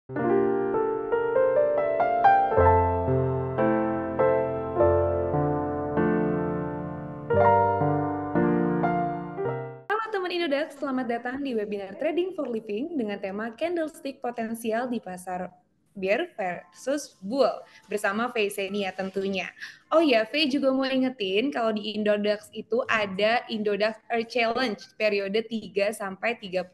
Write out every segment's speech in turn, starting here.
Halo teman Indodax, selamat datang di webinar Trading for Living dengan tema Candlestick Potensial di Pasar Bear versus Bull bersama Faye Senia tentunya. Oh ya, Faye juga mau ingetin kalau di Indodax itu ada Indodax Earth Challenge periode 3 sampai 31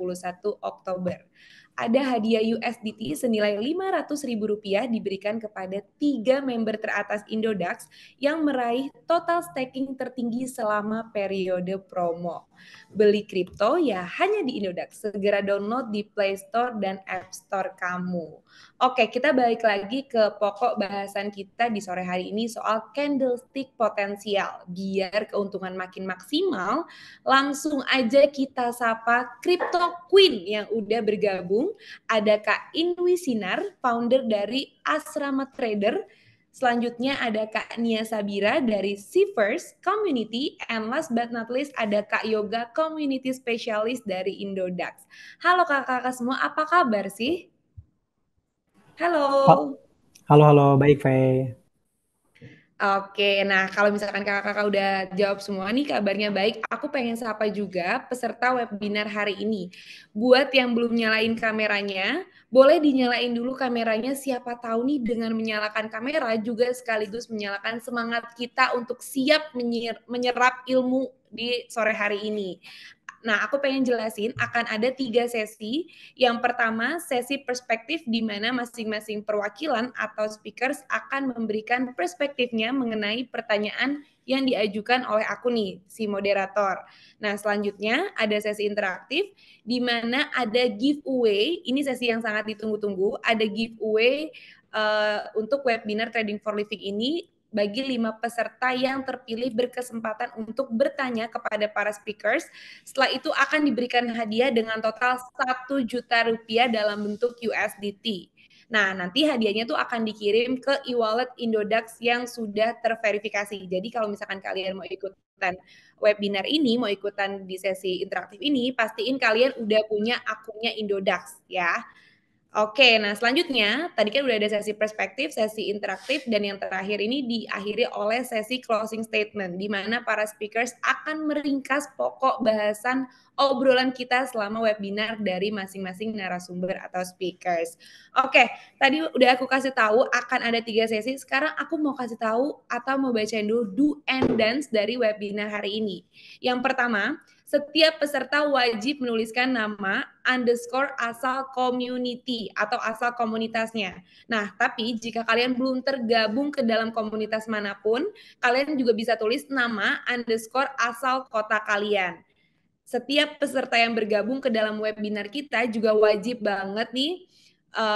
Oktober. Ada hadiah USDT senilai Rp500.000 diberikan kepada 3 member teratas Indodax yang meraih total staking tertinggi selama periode promo. Beli kripto ya hanya di Indodax. Segera download di Play Store dan App Store kamu. Oke, kita balik lagi ke pokok bahasan kita di sore hari ini soal candlestick potensial. Biar keuntungan makin maksimal, langsung aja kita sapa Crypto Queen yang udah bergabung. Ada Kak Inwi Sinar, founder dari Asrama Trader. Selanjutnya ada Kak Nia Sabira dari Seafirst Community, and last but not least ada Kak Yoga Community Specialist dari Indodax. Halo kakak-kakak semua, apa kabar sih? Halo. Halo, halo, baik, Faye. Oke, nah kalau misalkan kakak-kakak udah jawab semua nih kabarnya baik, aku pengen sapa juga peserta webinar hari ini. Buat yang belum nyalain kameranya, boleh dinyalain dulu kameranya, siapa tahu nih dengan menyalakan kamera juga sekaligus menyalakan semangat kita untuk siap menyerap ilmu di sore hari ini. Nah, aku pengen jelasin akan ada 3 sesi. Yang pertama, sesi perspektif di mana masing-masing perwakilan atau speakers akan memberikan perspektifnya mengenai pertanyaan yang diajukan oleh aku nih, si moderator. Nah, selanjutnya ada sesi interaktif di mana ada giveaway. Ini sesi yang sangat ditunggu-tunggu. Ada giveaway untuk webinar Trading for Living ini bagi 5 peserta yang terpilih berkesempatan untuk bertanya kepada para speakers. Setelah itu akan diberikan hadiah dengan total Rp1 juta dalam bentuk USDT. Nah, nanti hadiahnya tuh akan dikirim ke e-wallet Indodax yang sudah terverifikasi. Jadi kalau misalkan kalian mau ikutan webinar ini, mau ikutan di sesi interaktif ini, pastiin kalian udah punya akunnya Indodax ya. Oke, nah selanjutnya tadi kan udah ada sesi perspektif, sesi interaktif, dan yang terakhir ini diakhiri oleh sesi closing statement, di mana para speakers akan meringkas pokok bahasan obrolan kita selama webinar dari masing-masing narasumber atau speakers. Oke, tadi udah aku kasih tahu akan ada 3 sesi, sekarang aku mau kasih tahu atau mau bacain dulu do and dance dari webinar hari ini. Yang pertama, setiap peserta wajib menuliskan nama underscore asal community atau asal komunitasnya. Nah, tapi jika kalian belum tergabung ke dalam komunitas manapun, kalian juga bisa tulis nama underscore asal kota kalian. Setiap peserta yang bergabung ke dalam webinar kita juga wajib banget nih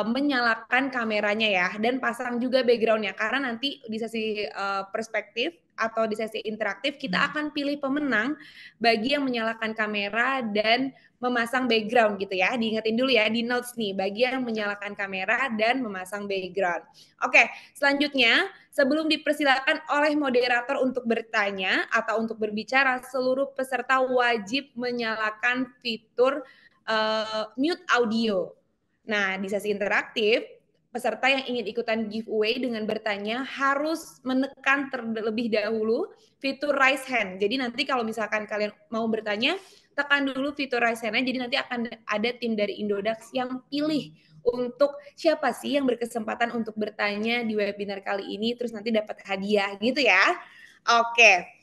menyalakan kameranya ya, dan pasang juga backgroundnya, karena nanti di sesi perspektif atau di sesi interaktif kita akan pilih pemenang bagi yang menyalakan kamera dan memasang background gitu ya. Diingetin dulu ya di notes nih, bagi yang menyalakan kamera dan memasang background. Oke, selanjutnya sebelum dipersilakan oleh moderator untuk bertanya atau untuk berbicara, seluruh peserta wajib menyalakan fitur mute audio. Nah, di sesi interaktif, peserta yang ingin ikutan giveaway dengan bertanya harus menekan terlebih dahulu fitur raise hand. Jadi nanti kalau misalkan kalian mau bertanya, tekan dulu fitur raise hand-nya. Jadi nanti akan ada tim dari Indodax yang pilih untuk siapa sih yang berkesempatan untuk bertanya di webinar kali ini, terus nanti dapat hadiah gitu ya. Oke.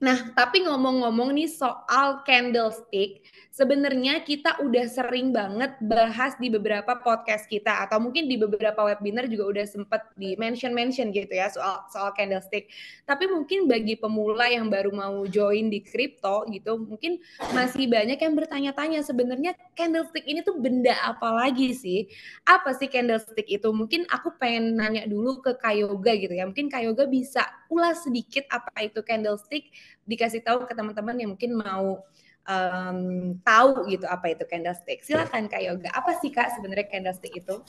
Nah, tapi ngomong-ngomong nih soal candlestick, sebenarnya kita udah sering banget bahas di beberapa podcast kita atau mungkin di beberapa webinar juga udah sempet di mention gitu ya soal candlestick. Tapi mungkin bagi pemula yang baru mau join di crypto gitu, mungkin masih banyak yang bertanya-tanya sebenarnya candlestick ini tuh benda apa lagi sih? Apa sih candlestick itu? Mungkin aku pengen nanya dulu ke Kak Yoga gitu ya. Mungkin Kak Yoga bisa ulas sedikit apa itu candlestick, dikasih tahu ke teman-teman yang mungkin mau tahu gitu apa itu candlestick. Silakan Kak Yoga. Apa sih Kak sebenarnya candlestick itu?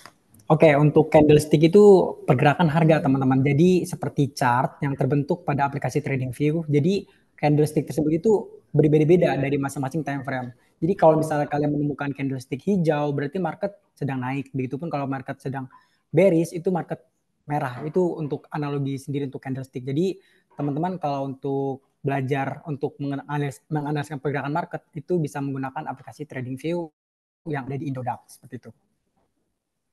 Oke, untuk candlestick itu pergerakan harga, teman-teman. Jadi seperti chart yang terbentuk pada aplikasi TradingView. Jadi candlestick tersebut itu berbeda-beda dari masing-masing time frame. Jadi kalau misalnya kalian menemukan candlestick hijau, berarti market sedang naik. Begitupun kalau market sedang bearish, itu market merah. Itu untuk analogi sendiri untuk candlestick. Jadi teman-teman kalau untuk belajar untuk menganaliskan pergerakan market, itu bisa menggunakan aplikasi TradingView yang ada di Indodax, seperti itu.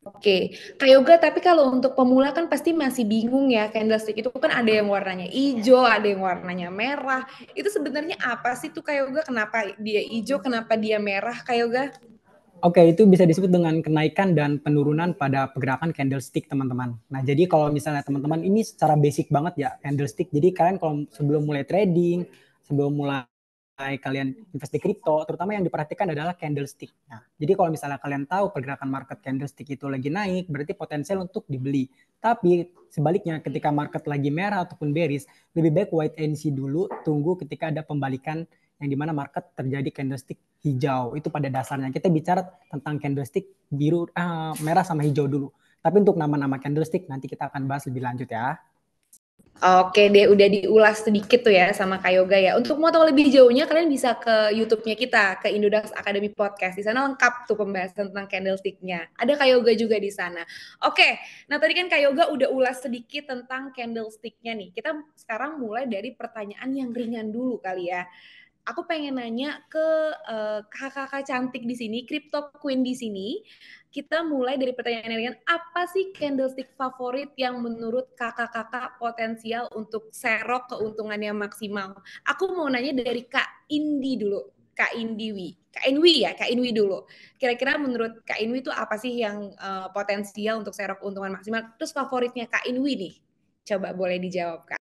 Oke, Kak Yoga, tapi kalau untuk pemula kan pasti masih bingung ya, candlestick itu kan ada yang warnanya hijau, ada yang warnanya merah. Itu sebenarnya apa sih tuh Kak Yoga? Kenapa dia hijau, kenapa dia merah Kak Yoga? Oke, itu bisa disebut dengan kenaikan dan penurunan pada pergerakan candlestick, teman-teman. Nah, jadi kalau misalnya teman-teman ini secara basic banget ya, candlestick. Jadi kalian kalau sebelum mulai trading, sebelum mulai kalian invest di kripto, terutama yang diperhatikan adalah candlestick. Nah, jadi kalau misalnya kalian tahu pergerakan market candlestick itu lagi naik, berarti potensial untuk dibeli. Tapi sebaliknya, ketika market lagi merah ataupun bearish, lebih baik wait and see dulu, tunggu ketika ada pembalikan yang dimana market terjadi candlestick hijau. Itu pada dasarnya kita bicara tentang candlestick biru, merah sama hijau dulu. Tapi untuk nama-nama candlestick nanti kita akan bahas lebih lanjut ya. Oke deh, udah diulas sedikit tuh ya sama Kak Yoga ya. Untuk mau tahu lebih jauhnya, kalian bisa ke YouTube-nya kita, ke Indodax Academy Podcast. Di sana lengkap tuh pembahasan tentang candlestick-nya. Ada Kak Yoga juga di sana. Oke, nah tadi kan Kak Yoga udah ulas sedikit tentang candlestick-nya nih. Kita sekarang mulai dari pertanyaan yang ringan dulu kali ya. Aku pengen nanya ke kakak-kakak cantik di sini, Crypto Queen di sini. Kita mulai dari pertanyaan ringan, apa sih candlestick favorit yang menurut kakak-kakak potensial untuk serok keuntungannya maksimal? Aku mau nanya dari Kak Indi dulu, Kak Indiwi. Kak Inwi ya, Kak Inwi dulu. Kira-kira menurut Kak Inwi itu apa sih yang potensial untuk serok keuntungan maksimal? Terus favoritnya Kak Inwi nih, coba boleh dijawab Kak.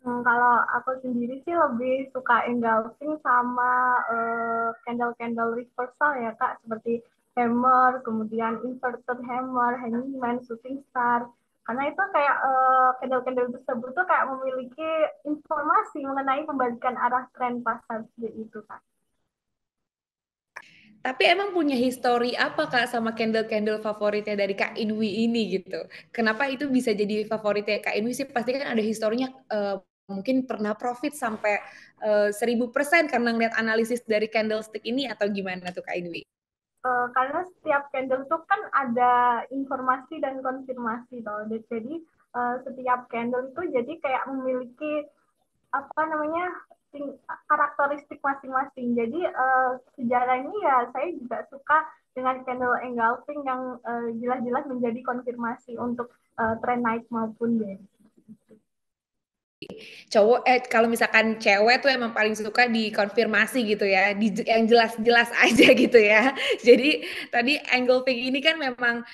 Kalau aku sendiri sih lebih suka engulfing sama candle-candle reversal ya Kak, seperti hammer, kemudian inverted hammer, hangman, shooting star. Karena itu kayak candle-candle tersebut tuh kayak memiliki informasi mengenai pembalikan arah tren pasar seperti itu Kak. Tapi emang punya histori apa Kak sama candle-candle favoritnya dari Kak Inwi ini gitu? Kenapa itu bisa jadi favoritnya Kak Inwi sih? Pasti kan ada historinya mungkin pernah profit sampai 1000% karena ngeliat analisis dari candlestick ini atau gimana tuh Kak Inwi? Karena setiap candle tuh kan ada informasi dan konfirmasi toh. Jadi setiap candle itu jadi kayak memiliki apa namanya karakteristik masing-masing. Jadi sejarahnya ya saya juga suka dengan candle engulfing yang jelas-jelas menjadi konfirmasi untuk tren naik maupun bearish. Cowok kalau misalkan cewek tuh emang paling suka dikonfirmasi gitu ya, yang jelas-jelas aja gitu ya. Jadi tadi engulfing ini kan memang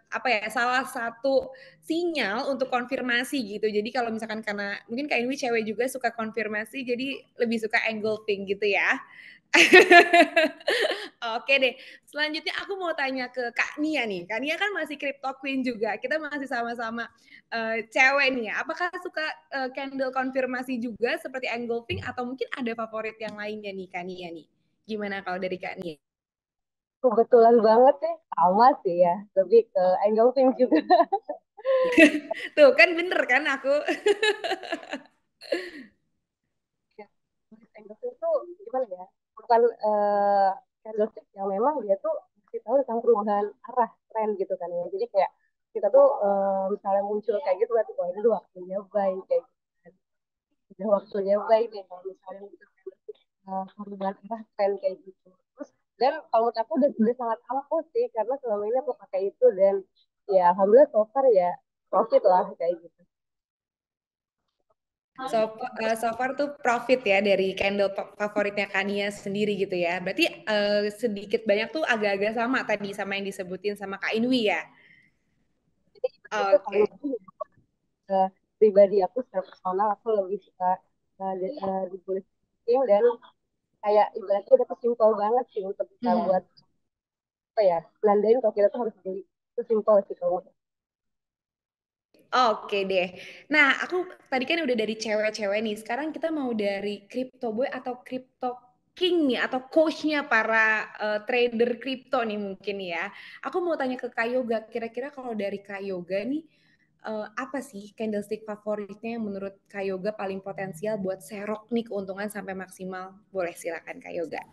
apa ya, salah satu sinyal untuk konfirmasi gitu. Jadi kalau misalkan karena mungkin Kak Inwi cewek juga suka konfirmasi, jadi lebih suka engulfing gitu ya. Oke deh, selanjutnya aku mau tanya ke Kak Nia nih. Kak Nia kan masih crypto queen juga. Kita masih sama-sama cewek nih ya. Apakah suka candle konfirmasi juga seperti engulfing atau mungkin ada favorit yang lainnya nih Kak Nia nih? Gimana kalau dari Kak Nia? Kebetulan banget sih, sama sih ya. Lebih ke engulfing juga. Tuh kan bener kan aku. Ya, engulfing itu gimana ya? Bukan candlestick yang memang dia tuh kasih tahu tentang perubahan arah tren gitu kan ya. Jadi kayak kita tuh misalnya muncul kayak gitu berarti oh ini udah waktunya buy kayak gitu kan. Udah waktunya buy deh kalau misalnya gitu perubahan arah tren kayak gitu. Terus dan kalau menurut aku udah sangat ampuh sih karena selama ini aku pakai itu dan ya alhamdulillah so far ya profit lah kayak gitu. So far tuh profit ya dari candle favoritnya Kania sendiri gitu ya. Berarti sedikit banyak tuh agak-agak sama tadi sama yang disebutin sama Kak Inwi ya. Itu kalau Oke. pribadi aku secara personal aku lebih suka di bulletin dan kayak ibaratnya udah simpel banget sih untuk kita Mhm. buat apa ya nandain kalau kita tuh harus beli itu simpel sih kalau Oke deh. Nah, aku tadi kan udah dari cewek-cewek nih. Sekarang kita mau dari crypto boy atau crypto king nih atau coachnya para trader crypto nih mungkin ya. Aku mau tanya ke Kak Yoga. Kira-kira kalau dari Kak Yoga nih apa sih candlestick favoritnya yang menurut Kak Yoga paling potensial buat serok nih keuntungan sampai maksimal? Boleh silakan Kak Yoga.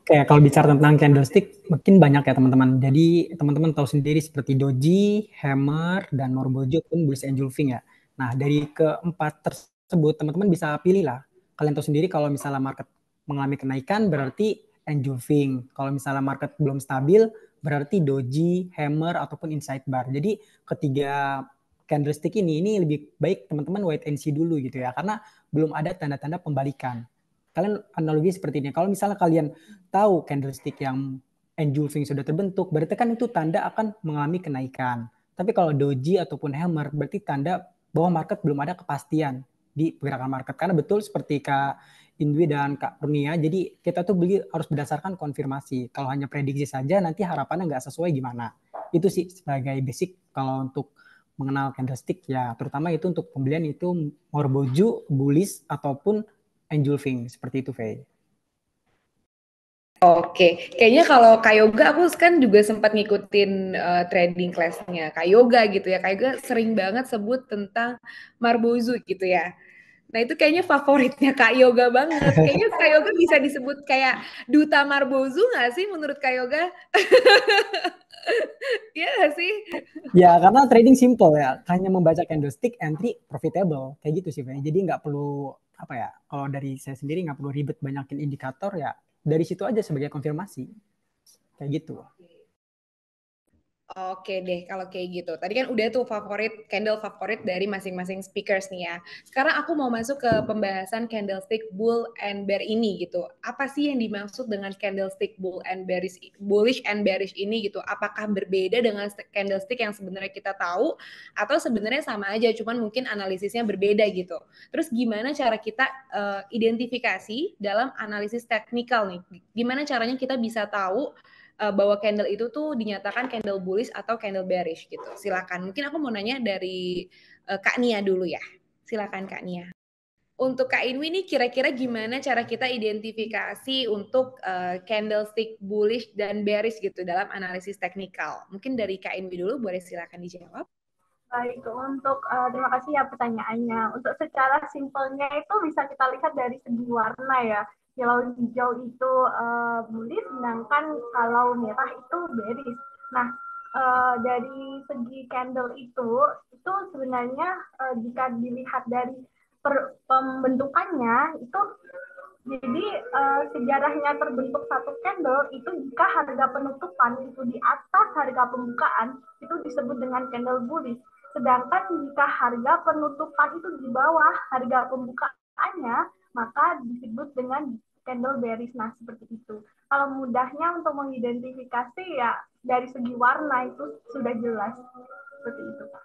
Oke, kalau bicara tentang candlestick, mungkin banyak ya teman-teman. Jadi teman-teman tahu sendiri seperti doji, hammer, dan morbojo pun bullish engulfing ya. Nah, dari keempat tersebut teman-teman bisa pilih lah. Kalian tahu sendiri kalau misalnya market mengalami kenaikan berarti engulfing. Kalau misalnya market belum stabil berarti doji, hammer, ataupun inside bar. Jadi ketiga candlestick ini lebih baik teman-teman wait and see dulu gitu ya. Karena belum ada tanda-tanda pembalikan. Kalian analogi seperti ini. Kalau misalnya kalian tahu candlestick yang engulfing sudah terbentuk, berarti kan itu tanda akan mengalami kenaikan. Tapi kalau doji ataupun hammer, berarti tanda bahwa market belum ada kepastian di pergerakan market. Karena betul seperti Kak Indwi dan Kak Kurnia, jadi kita tuh beli harus berdasarkan konfirmasi. Kalau hanya prediksi saja, nanti harapannya nggak sesuai gimana. Itu sih sebagai basic kalau untuk mengenal candlestick ya, terutama itu untuk pembelian itu morboju, bullish, ataupun engulfing, seperti itu, Faye. Oke, kayaknya kalau Kak Yoga aku kan juga sempat ngikutin trading class-nya Kak Yoga gitu ya. Kak Yoga sering banget sebut tentang Marbozu gitu ya. Nah itu kayaknya favoritnya Kak Yoga banget. Kayaknya Kak Yoga bisa disebut kayak duta Marbozu nggak sih menurut Kak Yoga? Iya nggak sih? Ya, karena trading simple ya, hanya membaca candlestick, entry, profitable, kayak gitu sih, Faye. Jadi nggak perlu apa ya? Kalau dari saya sendiri nggak perlu ribet banyakin indikator ya. Dari situ aja sebagai konfirmasi, kayak gitu. Oke deh, kalau kayak gitu. Tadi kan udah tuh candle favorit dari masing-masing speakers nih ya. Sekarang aku mau masuk ke pembahasan candlestick bull and bear ini gitu. Apa sih yang dimaksud dengan candlestick bullish and bearish ini gitu? Apakah berbeda dengan candlestick yang sebenarnya kita tahu atau sebenarnya sama aja, cuman mungkin analisisnya berbeda gitu. Terus gimana cara kita identifikasi dalam analisis teknikal nih? Gimana caranya kita bisa tahu bahwa candle itu tuh dinyatakan candle bullish atau candle bearish gitu. Silakan. Mungkin aku mau nanya dari Kak Nia dulu ya. Silakan Kak Nia. Untuk Kak Inwi nih kira-kira gimana cara kita identifikasi untuk candlestick bullish dan bearish gitu dalam analisis teknikal? Mungkin dari Kak Inwi dulu, boleh silakan dijawab. Baik, untuk terima kasih ya pertanyaannya. Untuk secara simpelnya itu bisa kita lihat dari segi warna ya. Kalau hijau itu bullish, sedangkan kalau merah itu bearish. Nah, dari segi candle itu sebenarnya jika dilihat dari pembentukannya itu jadi sejarahnya terbentuk satu candle itu jika harga penutupan itu di atas harga pembukaan itu disebut dengan candle bullish. Sedangkan jika harga penutupan itu di bawah harga pembukaannya maka disebut dengan candle bearish. Nah seperti itu. Kalau mudahnya untuk mengidentifikasi ya dari segi warna itu sudah jelas seperti itu Pak.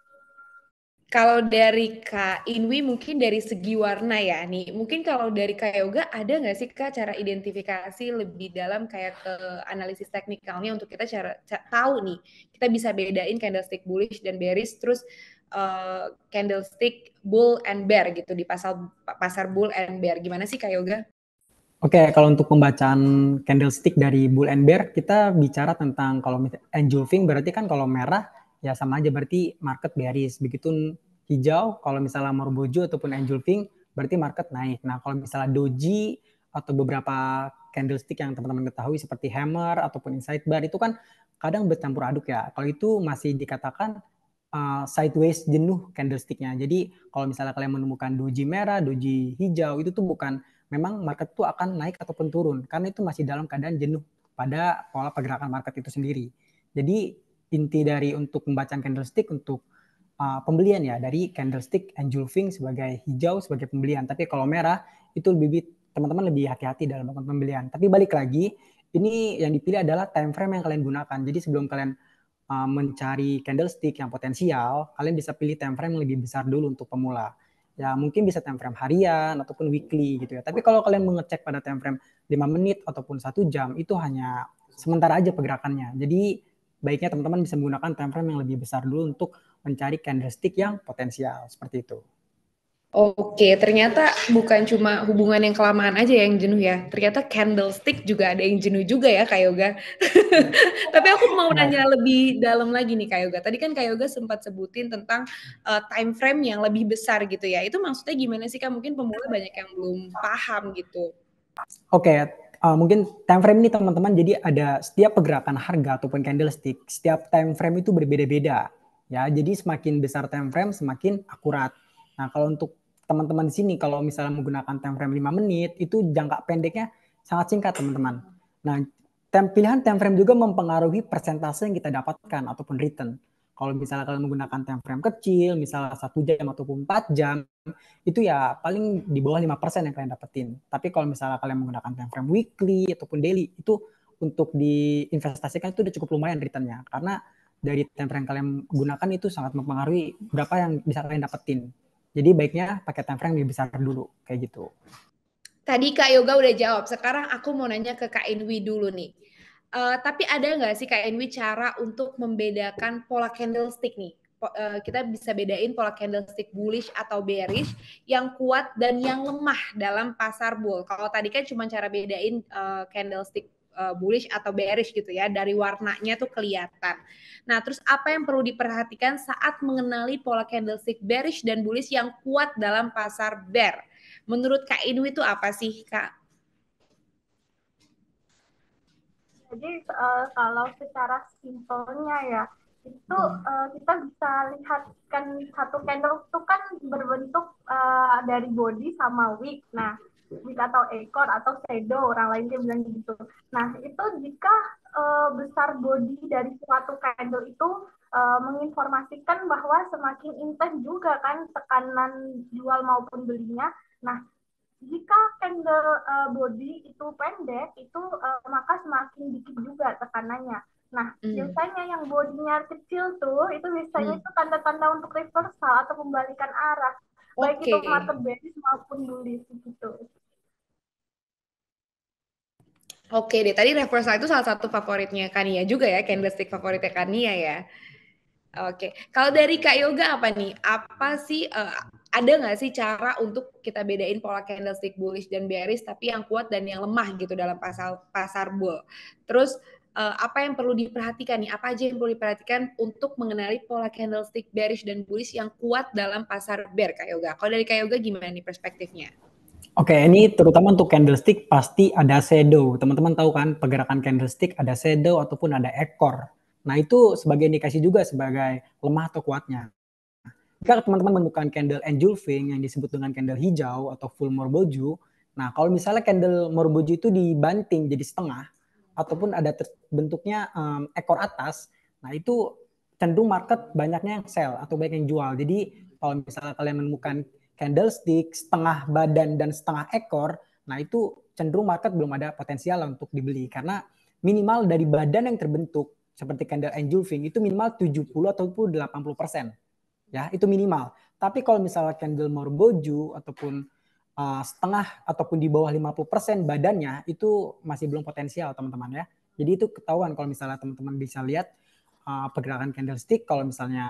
Kalau dari Kak Inwi mungkin dari segi warna ya nih. Mungkin kalau dari Kak Yoga ada nggak sih Kak cara identifikasi lebih dalam kayak ke analisis teknikalnya untuk kita tahu nih. Kita bisa bedain candlestick bullish dan bearish terus candlestick bull and bear gitu di pasar bull and bear. Gimana sih Kak Yoga? Oke, kalau untuk pembacaan candlestick dari bull and bear, kita bicara tentang kalau engulfing berarti kan kalau merah ya sama aja berarti market bearish. Begitu hijau kalau misalnya morbojo ataupun engulfing berarti market naik. Nah, kalau misalnya doji atau beberapa candlestick yang teman-teman ketahui seperti hammer ataupun inside bar itu kan kadang bercampur aduk ya. Kalau itu masih dikatakan sideways jenuh candlesticknya. Jadi kalau misalnya kalian menemukan doji merah, doji hijau itu tuh bukan memang market itu akan naik ataupun turun karena itu masih dalam keadaan jenuh pada pola pergerakan market itu sendiri. Jadi inti dari untuk pembacaan candlestick untuk pembelian ya dari candlestick engulfing sebagai hijau sebagai pembelian. Tapi kalau merah itu teman-teman lebih hati-hati dalam melakukan pembelian. Tapi balik lagi ini yang dipilih adalah time frame yang kalian gunakan. Jadi sebelum kalian mencari candlestick yang potensial, kalian bisa pilih time frame yang lebih besar dulu untuk pemula. Ya mungkin bisa time frame harian ataupun weekly gitu ya. Tapi kalau kalian mengecek pada time frame 5 menit ataupun 1 jam itu hanya sementara aja pergerakannya. Jadi baiknya teman-teman bisa menggunakan time frame yang lebih besar dulu untuk mencari candlestick yang potensial seperti itu. Oke, ternyata bukan cuma hubungan yang kelamaan aja yang jenuh ya. Ternyata candlestick juga ada yang jenuh juga ya Kak Yoga. Tapi aku mau nanya lebih dalam lagi nih Kak Yoga. Tadi kan Kak Yoga sempat sebutin tentang time frame yang lebih besar gitu ya. Itu maksudnya gimana sih Kak? Mungkin pemula banyak yang belum paham gitu. Oke, mungkin time frame ini teman-teman, jadi ada setiap pergerakan harga ataupun candlestick, setiap time frame itu berbeda-beda ya. Jadi semakin besar time frame semakin akurat. Nah, kalau untuk teman-teman di sini kalau misalnya menggunakan time frame 5 menit itu jangka pendeknya sangat singkat teman-teman. Nah, pilihan time frame juga mempengaruhi persentase yang kita dapatkan ataupun return. Kalau misalnya kalian menggunakan time frame kecil, misalnya 1 jam ataupun 4 jam, itu ya paling di bawah 5% yang kalian dapetin. Tapi kalau misalnya kalian menggunakan time frame weekly ataupun daily, itu untuk diinvestasikan itu udah cukup lumayan returnnya. Karena dari time frame kalian gunakan itu sangat mempengaruhi berapa yang bisa kalian dapetin. Jadi baiknya pakai time frame lebih besar dulu, kayak gitu. Tadi Kak Yoga udah jawab, sekarang aku mau nanya ke Kak Inwi dulu nih. Tapi ada nggak sih Kak Inwi cara untuk membedakan pola candlestick nih? Kita bisa bedain pola candlestick bullish atau bearish yang kuat dan yang lemah dalam pasar bull. Kalau tadi kan cuma cara bedain candlestick bullish atau bearish gitu ya, dari warnanya tuh kelihatan. Nah, terus apa yang perlu diperhatikan saat mengenali pola candlestick bearish dan bullish yang kuat dalam pasar bear? Menurut Kak Inwi itu apa sih, Kak? Jadi kalau secara simpelnya ya, itu kita bisa lihat kan satu candle itu kan berbentuk dari body sama wick. Nah, wick atau ekor atau shadow, orang lain dia bilang gitu. Nah, itu jika besar body dari suatu candle itu menginformasikan bahwa semakin intens juga kan tekanan jual maupun belinya. Nah, jika candle body itu pendek, itu maka semakin dikit juga tekanannya. Nah, biasanya yang bodinya kecil tuh, itu biasanya itu tanda-tanda untuk reversal atau pembalikan arah. Baik itu market bearish maupun bullish gitu. Oke deh, tadi reversal itu salah satu favoritnya Kania juga ya, candlestick favoritnya Kania ya. Oke, kalau dari Kak Yoga apa nih? Apa sih ada nggak sih cara untuk kita bedain pola candlestick bullish dan bearish tapi yang kuat dan yang lemah gitu dalam pasar bull? Terus apa yang perlu diperhatikan nih? Apa aja yang perlu diperhatikan untuk mengenali pola candlestick bearish dan bullish yang kuat dalam pasar bear, Kak Yoga? Kalau dari Kak Yoga gimana nih perspektifnya? Oke, ini terutama untuk candlestick pasti ada shadow. Teman-teman tahu kan pergerakan candlestick ada shadow ataupun ada ekor. Nah, itu sebagai indikasi juga sebagai lemah atau kuatnya. Jika teman-teman menemukan candle engulfing yang disebut dengan candle hijau atau full morboju, nah kalau misalnya candle morboju itu dibanting jadi setengah ataupun ada bentuknya ekor atas, nah itu cenderung market banyaknya yang sell atau banyak yang jual. Jadi kalau misalnya kalian menemukan candlestick setengah badan dan setengah ekor, nah itu cenderung market belum ada potensial untuk dibeli karena minimal dari badan yang terbentuk seperti candle engulfing itu minimal 70 ataupun 80%. Ya, itu minimal. Tapi kalau misalnya candle morboju ataupun setengah ataupun di bawah 50% badannya itu masih belum potensial teman-teman ya. Jadi itu ketahuan kalau misalnya teman-teman bisa lihat pergerakan candlestick kalau misalnya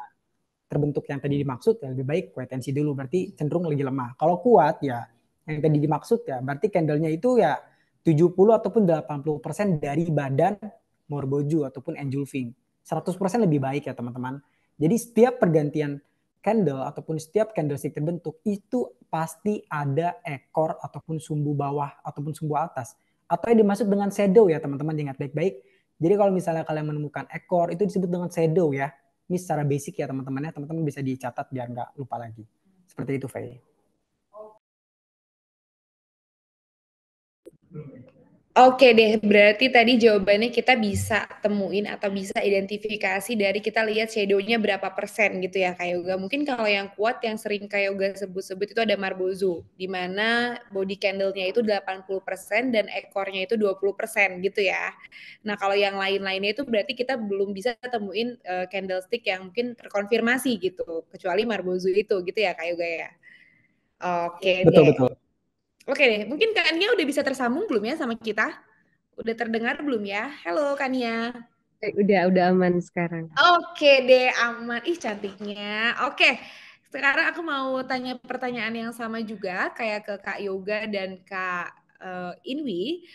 terbentuk yang tadi dimaksud ya lebih baik wait and see dulu berarti cenderung lagi lemah. Kalau kuat ya yang tadi dimaksud ya berarti candlenya itu ya 70 ataupun 80% dari badan morboju ataupun engulfing. 100% lebih baik ya teman-teman. Jadi setiap pergantian candle ataupun setiap candlestick terbentuk itu pasti ada ekor ataupun sumbu bawah ataupun sumbu atas atau yang dimaksud dengan shadow ya teman-teman, ingat baik-baik. Jadi kalau misalnya kalian menemukan ekor itu disebut dengan shadow ya. Ini secara basic ya teman-teman ya, teman-teman bisa dicatat biar nggak lupa lagi. Seperti itu, Faye. Oke deh, berarti tadi jawabannya kita bisa temuin atau bisa identifikasi dari kita lihat shadow-nya berapa persen gitu ya Kak Yoga. Mungkin kalau yang kuat yang sering Kak Yoga sebut-sebut itu ada Marbozu, di mana body candle-nya itu 80% dan ekornya itu 20% gitu ya. Nah kalau yang lain-lainnya itu berarti kita belum bisa temuin candlestick yang mungkin terkonfirmasi gitu, kecuali Marbozu itu gitu ya Kak Yoga ya. Oke Betul, deh. betul. Oke deh, mungkin Kak Nia udah bisa tersambung belum ya sama kita? Udah terdengar belum ya? Halo Kania. Udah aman sekarang. Oke deh, aman. Ih cantiknya. Oke, sekarang aku mau tanya pertanyaan yang sama juga kayak ke Kak Yoga dan Kak Inwi.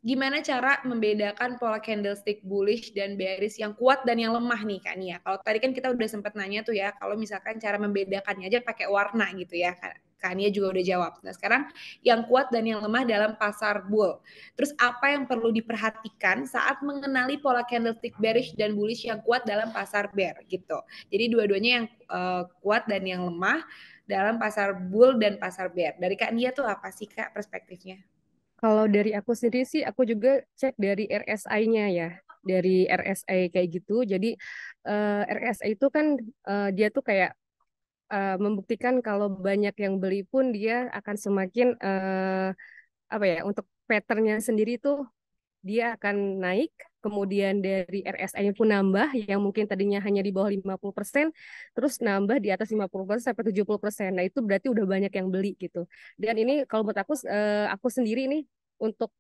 Gimana cara membedakan pola candlestick bullish dan bearish yang kuat dan yang lemah nih Kak Nia? Kalau tadi kan kita udah sempat nanya tuh ya, kalau misalkan cara membedakannya aja pakai warna gitu ya Kak Nia juga udah jawab. Nah sekarang yang kuat dan yang lemah dalam pasar bull. Terus apa yang perlu diperhatikan saat mengenali pola candlestick bearish dan bullish yang kuat dalam pasar bear gitu. Jadi dua-duanya yang kuat dan yang lemah dalam pasar bull dan pasar bear. Dari Kak Nia tuh apa sih Kak perspektifnya? Kalau dari aku sendiri sih, aku juga cek dari RSI-nya ya, dari RSI kayak gitu. Jadi RSI itu kan dia tuh kayak membuktikan kalau banyak yang beli pun dia akan semakin apa ya, untuk patternnya sendiri tuh dia akan naik. Kemudian dari RSI-nya pun nambah, yang mungkin tadinya hanya di bawah 50%, terus nambah di atas 50% sampai 70%. Nah, itu berarti udah banyak yang beli gitu. Dan ini kalau buat aku sendiri nih, untuk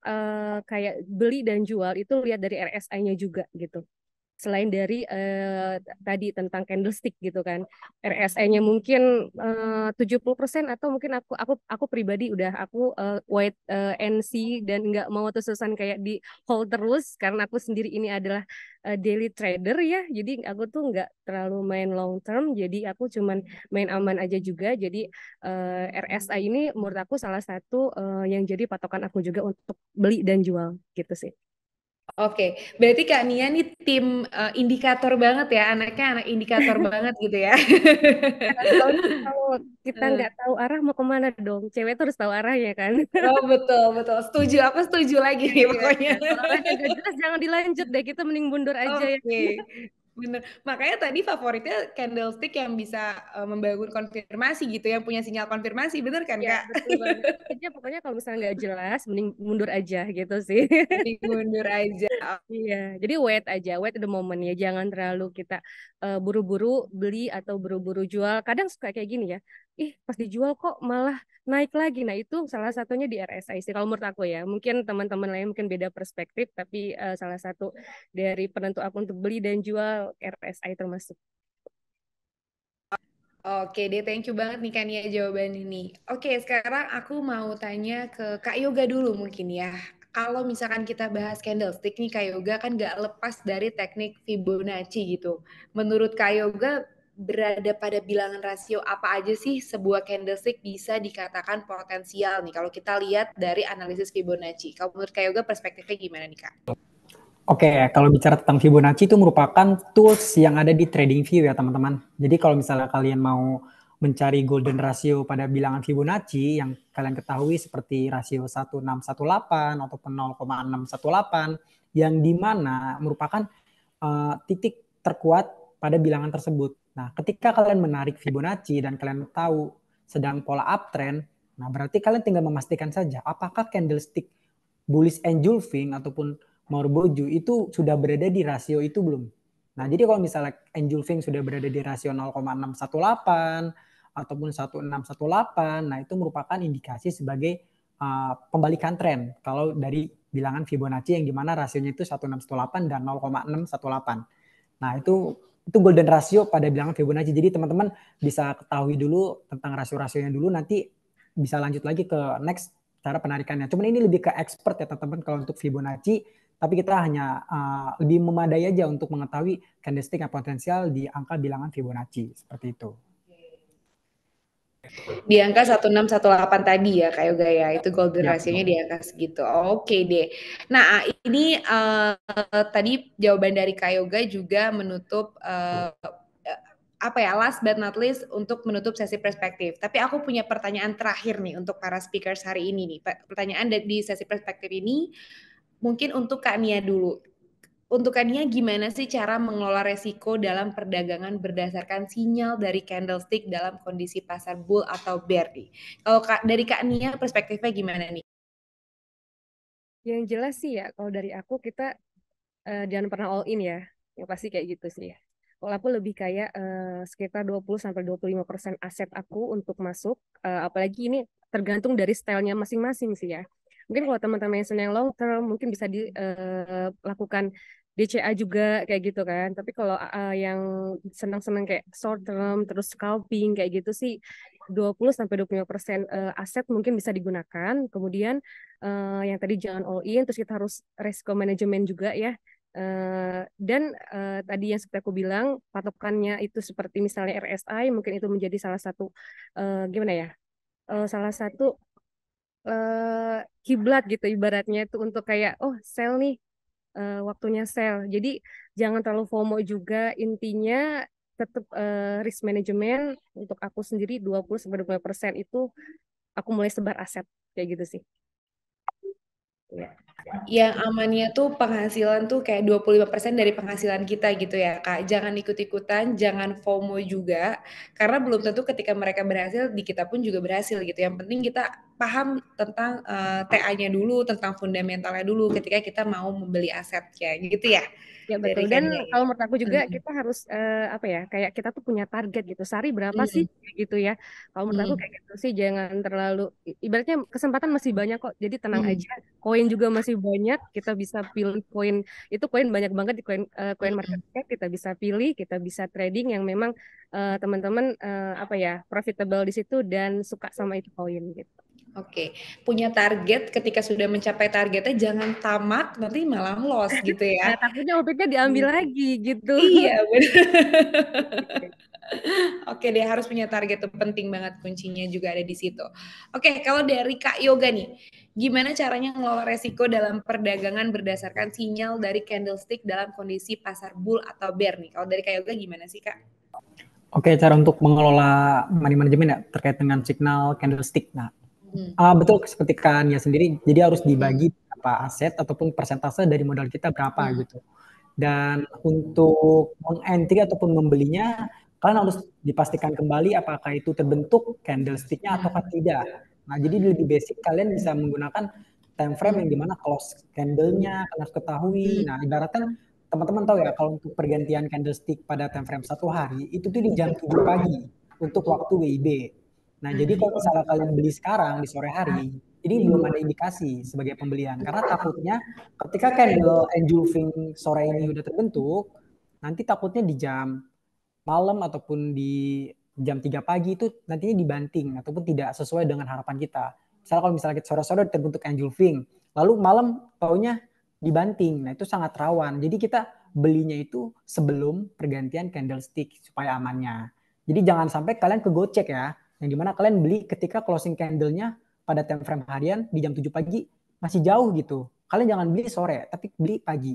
kayak beli dan jual itu lihat dari RSI-nya juga gitu. Selain dari tadi tentang candlestick gitu kan, RSI-nya mungkin 70%, atau mungkin aku pribadi udah aku wait and see, dan nggak mau terus-terusan kayak di hold terus, karena aku sendiri ini adalah daily trader ya, jadi aku tuh nggak terlalu main long term, jadi aku cuman main aman aja juga. Jadi RSI ini menurut aku salah satu yang jadi patokan aku juga untuk beli dan jual gitu sih. Oke, berarti Kak Nia nih tim indikator banget ya, anaknya anak indikator banget gitu ya. Soalnya kalau kita nggak tahu arah mau kemana dong, cewek tuh harus tahu arahnya kan. Oh betul betul, setuju. Aku setuju lagi nih Iya, pokoknya. kalau arahnya nggak jelas jangan dilanjut deh, kita mending mundur aja ya. Oke, bener. Makanya tadi favoritnya candlestick yang bisa membangun konfirmasi gitu, yang punya sinyal konfirmasi, bener kan Ya Kak? betul banget. Intinya pokoknya kalau misalnya nggak jelas, mending mundur aja gitu sih. Mending mundur aja. Iya, jadi wait the moment ya, jangan terlalu kita buru-buru beli atau buru-buru jual. Kadang suka kayak gini ya, ih pas dijual kok malah naik lagi. Nah itu salah satunya di RSI sih kalau menurut aku ya. Mungkin teman-teman lain mungkin beda perspektif, tapi salah satu dari penentu aku untuk beli dan jual RSI termasuk. Oke deh, thank you banget nih Kania jawaban ini. Oke, sekarang aku mau tanya ke Kak Yoga dulu mungkin ya. Kalau misalkan kita bahas candlestick nih Kak Yoga kan gak lepas dari teknik Fibonacci gitu. Menurut Kak Yoga berada pada bilangan rasio apa aja sih sebuah candlestick bisa dikatakan potensial nih kalau kita lihat dari analisis Fibonacci. Kalau menurut Kak Yoga perspektifnya gimana nih Kak? Oke, kalau bicara tentang Fibonacci itu merupakan tools yang ada di TradingView ya teman-teman. Jadi kalau misalnya kalian mau mencari golden ratio pada bilangan Fibonacci yang kalian ketahui seperti rasio 1618 ataupun 0,618 yang dimana merupakan titik terkuat pada bilangan tersebut. Nah, ketika kalian menarik Fibonacci dan kalian tahu sedang pola uptrend, nah berarti kalian tinggal memastikan saja apakah candlestick bullish engulfing ataupun Morboju itu sudah berada di rasio itu belum. Nah, jadi kalau misalnya engulfing sudah berada di rasio 0,618 ataupun 1618, nah itu merupakan indikasi sebagai pembalikan tren kalau dari bilangan Fibonacci yang dimana rasionya itu 1618 dan 0,618. Nah, itu golden ratio pada bilangan Fibonacci. Jadi teman-teman bisa ketahui dulu tentang rasio-rasionya dulu, nanti bisa lanjut lagi ke next cara penarikannya. Cuman ini lebih ke expert ya teman-teman kalau untuk Fibonacci, tapi kita hanya lebih memadai aja untuk mengetahui candlestick yang potensial di angka bilangan Fibonacci seperti itu. Di angka 1618 tadi ya Kak Yoga ya, itu golden Ya, ratio-nya di angka segitu. Oke deh. Nah, ini tadi jawaban dari Kak Yoga juga menutup apa ya, last but not least untuk menutup sesi perspektif. Tapi aku punya pertanyaan terakhir nih untuk para speakers hari ini nih. Pertanyaan di sesi perspektif ini mungkin untuk Kak Nia dulu. Untuk Kak Nia gimana sih cara mengelola resiko dalam perdagangan berdasarkan sinyal dari candlestick dalam kondisi pasar bull atau bear nih? Kalau dari Kak Nia perspektifnya gimana nih? Yang jelas sih ya, kalau dari aku kita jangan pernah all in ya. Yang pasti kayak gitu sih ya. Kalau aku lebih kayak sekitar 20-25% aset aku untuk masuk. Apalagi ini tergantung dari stylenya masing-masing sih ya. Mungkin kalau teman-teman yang senang long term mungkin bisa dilakukan DCA juga kayak gitu kan. Tapi kalau yang senang-senang kayak short term terus scalping kayak gitu sih 20-25% aset mungkin bisa digunakan. Kemudian yang tadi jangan all in, terus kita harus resiko manajemen juga ya. Dan tadi yang seperti aku bilang, patokannya itu seperti misalnya RSI, mungkin itu menjadi salah satu gimana ya, salah satu kiblat gitu ibaratnya itu untuk kayak oh sell nih, waktunya sell. Jadi jangan terlalu FOMO juga. Intinya tetap risk management untuk aku sendiri 20-25% itu aku mulai sebar aset kayak gitu sih. Ya. Yang amannya tuh penghasilan tuh kayak 25% dari penghasilan kita gitu ya, Kak. Jangan ikut-ikutan, jangan FOMO juga, karena belum tentu ketika mereka berhasil, di kita pun juga berhasil gitu. Yang penting kita paham tentang TA-nya dulu, tentang fundamentalnya dulu ketika kita mau membeli asetnya, gitu ya, Ya dari betul. Dan Kania ya. kalau menurut aku juga Mhm. kita harus apa ya, kayak kita tuh punya target gitu. Sehari berapa sih Mhm. kayak gitu ya. Kalau menurut aku Mhm. kayak gitu sih, jangan terlalu ibaratnya kesempatan masih banyak kok. Jadi tenang Mhm. aja. Koin juga masih banyak. Kita bisa pilih koin, itu koin banyak banget di koin market Mhm. cap, kita bisa pilih, kita bisa trading yang memang teman-teman apa ya, profitable di situ dan suka sama itu koin gitu. Oke, punya target, ketika sudah mencapai targetnya jangan tamak, nanti malah loss gitu Nah, ya. takutnya OP-nya diambil lagi gitu. Iya, bener. Oke deh, harus punya target tuh penting banget, kuncinya juga ada di situ. Oke, kalau dari Kak Yoga nih, gimana caranya ngelola resiko dalam perdagangan berdasarkan sinyal dari candlestick dalam kondisi pasar bull atau bear nih? Kalau dari Kak Yoga gimana sih, Kak? Oke, cara untuk mengelola money management ya terkait dengan signal candlestick. Nah, Hmm. betul seperti Kania sendiri, jadi harus Hmm. dibagi apa aset ataupun persentase dari modal kita berapa Hmm. gitu. Dan untuk mengentry ataupun membelinya, kalian harus dipastikan kembali apakah itu terbentuk candlestick-nya ataukah tidak. Nah, jadi lebih basic kalian bisa menggunakan time frame yang dimana close candle-nya kalian harus ketahui. Nah, ibaratkan teman-teman tahu ya kalau untuk pergantian candlestick pada time frame 1 hari itu tuh di jam 7 pagi untuk waktu WIB. Nah, jadi kalau misalnya kalian beli sekarang di sore hari, ini belum ada indikasi sebagai pembelian karena takutnya ketika candle engulfing sore ini udah terbentuk, nanti takutnya di jam malam ataupun di jam 3 pagi itu nantinya dibanting ataupun tidak sesuai dengan harapan kita. Misalnya kalau misalnya sore-sore terbentuk engulfing, lalu malam taunya dibanting. Nah, itu sangat rawan. Jadi kita belinya itu sebelum pergantian candlestick supaya amannya. Jadi jangan sampai kalian kegocek ya, yang dimana kalian beli ketika closing candle-nya pada time frame harian di jam 7 pagi masih jauh gitu. Kalian jangan beli sore, tapi beli pagi.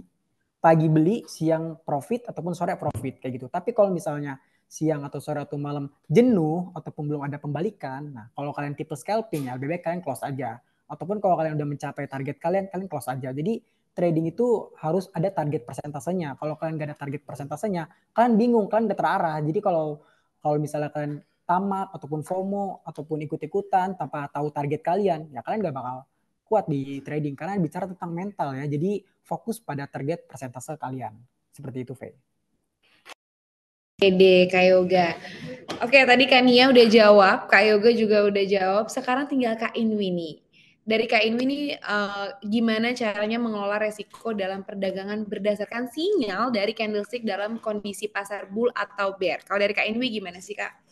Pagi beli, siang profit, ataupun sore profit, kayak gitu. Tapi kalau misalnya siang atau sore atau malam jenuh, ataupun belum ada pembalikan, nah kalau kalian tipe scalping ya, lebih baik kalian close aja. Ataupun kalau kalian udah mencapai target kalian, kalian close aja. Jadi trading itu harus ada target persentasenya. Kalau kalian nggak ada target persentasenya, kalian bingung, kalian udah terarah. Jadi kalau misalnya kalian tamak ataupun FOMO ataupun ikut-ikutan tanpa tahu target kalian, ya kalian nggak bakal kuat di trading karena bicara tentang mental ya. Jadi fokus pada target persentase kalian. Seperti itu, Faye. Oke deh, Kak Yoga. Oke, tadi Kak Nia udah jawab, Kak Yoga juga udah jawab. Sekarang tinggal Kak Inwi nih. Dari Kak Inwi nih, gimana caranya mengelola resiko dalam perdagangan berdasarkan sinyal dari candlestick dalam kondisi pasar bull atau bear? Kalau dari Kak Inwi gimana sih, Kak?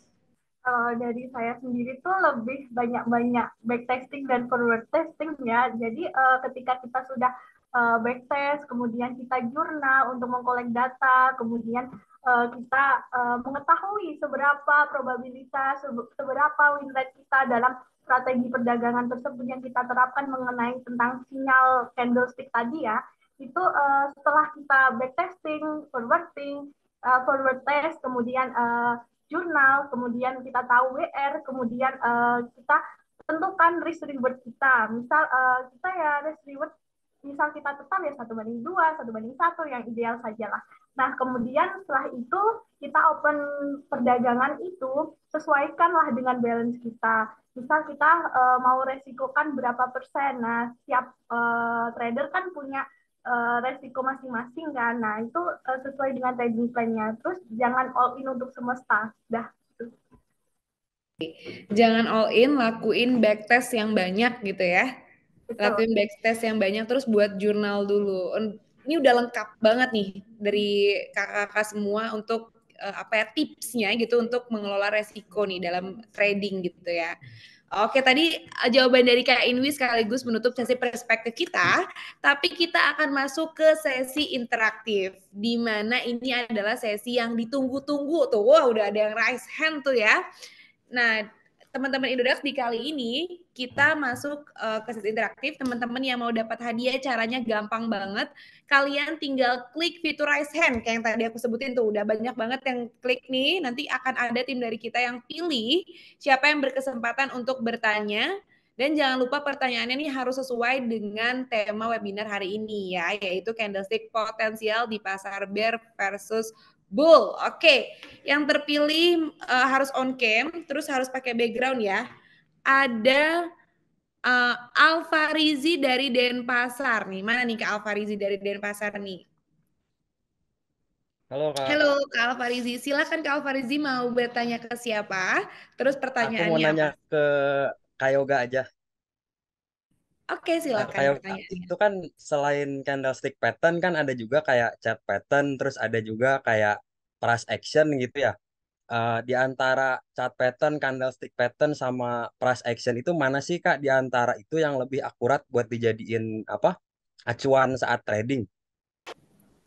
Dari saya sendiri tuh lebih banyak-banyak backtesting dan forward testing ya. Jadi ketika kita sudah backtest, kemudian kita jurnal untuk mengkolek data, kemudian kita mengetahui seberapa probabilitas, seberapa win rate kita dalam strategi perdagangan tersebut yang kita terapkan mengenai tentang sinyal candlestick tadi ya. Itu setelah kita backtesting, forward test, kemudian jurnal, kemudian kita tahu WR, kemudian kita tentukan risk reward kita. Misal kita ya risk reward, misal kita tetap ya 1:2, 1:1 yang ideal sajalah. Nah, kemudian setelah itu kita open perdagangan itu sesuaikanlah dengan balance kita. Misal kita mau resikokan berapa persen. Nah, setiap trader kan punya resiko masing-masing kan. Nah, itu sesuai dengan trading plan-nya. Terus jangan all in untuk semesta. Dah. Jangan all in, lakuin backtest yang banyak gitu ya. Betul. Lakuin backtest yang banyak, terus buat jurnal dulu. Ini udah lengkap banget nih dari kakak-kakak semua untuk apa ya, tipsnya gitu untuk mengelola resiko nih dalam trading gitu ya. Oke, tadi jawaban dari Kak Inwi sekaligus menutup sesi perspektif kita, tapi kita akan masuk ke sesi interaktif, di mana ini adalah sesi yang ditunggu-tunggu tuh. Wah, udah ada yang raise hand tuh ya. Nah, teman-teman Indodax di kali ini kita masuk ke sesi interaktif. Teman-teman yang mau dapat hadiah caranya gampang banget. Kalian tinggal klik fitur raise hand kayak yang tadi aku sebutin tuh. Udah banyak banget yang klik nih. Nanti akan ada tim dari kita yang pilih siapa yang berkesempatan untuk bertanya. Dan jangan lupa pertanyaannya nih harus sesuai dengan tema webinar hari ini ya, yaitu candlestick potensial di pasar bear versus bull. Oke, yang terpilih harus on cam, terus harus pakai background ya. Ada Alfa Rizi dari Denpasar nih. Mana nih Kak Alfa Rizi dari Denpasar nih? Halo Kak, Halo Kak Alfa Rizi, silakan Kak Alfa Rizi mau bertanya ke siapa? Terus aku mau pertanyaannya nanya apa? ke Kak Yoga aja. Oke, Kak silakan Yoga, pertanyaannya. itu kan selain candlestick pattern kan ada juga kayak chart pattern, terus ada juga kayak price action gitu ya. Di antara chart pattern, candlestick pattern sama price action itu mana sih Kak di antara itu yang lebih akurat buat dijadiin apa acuan saat trading?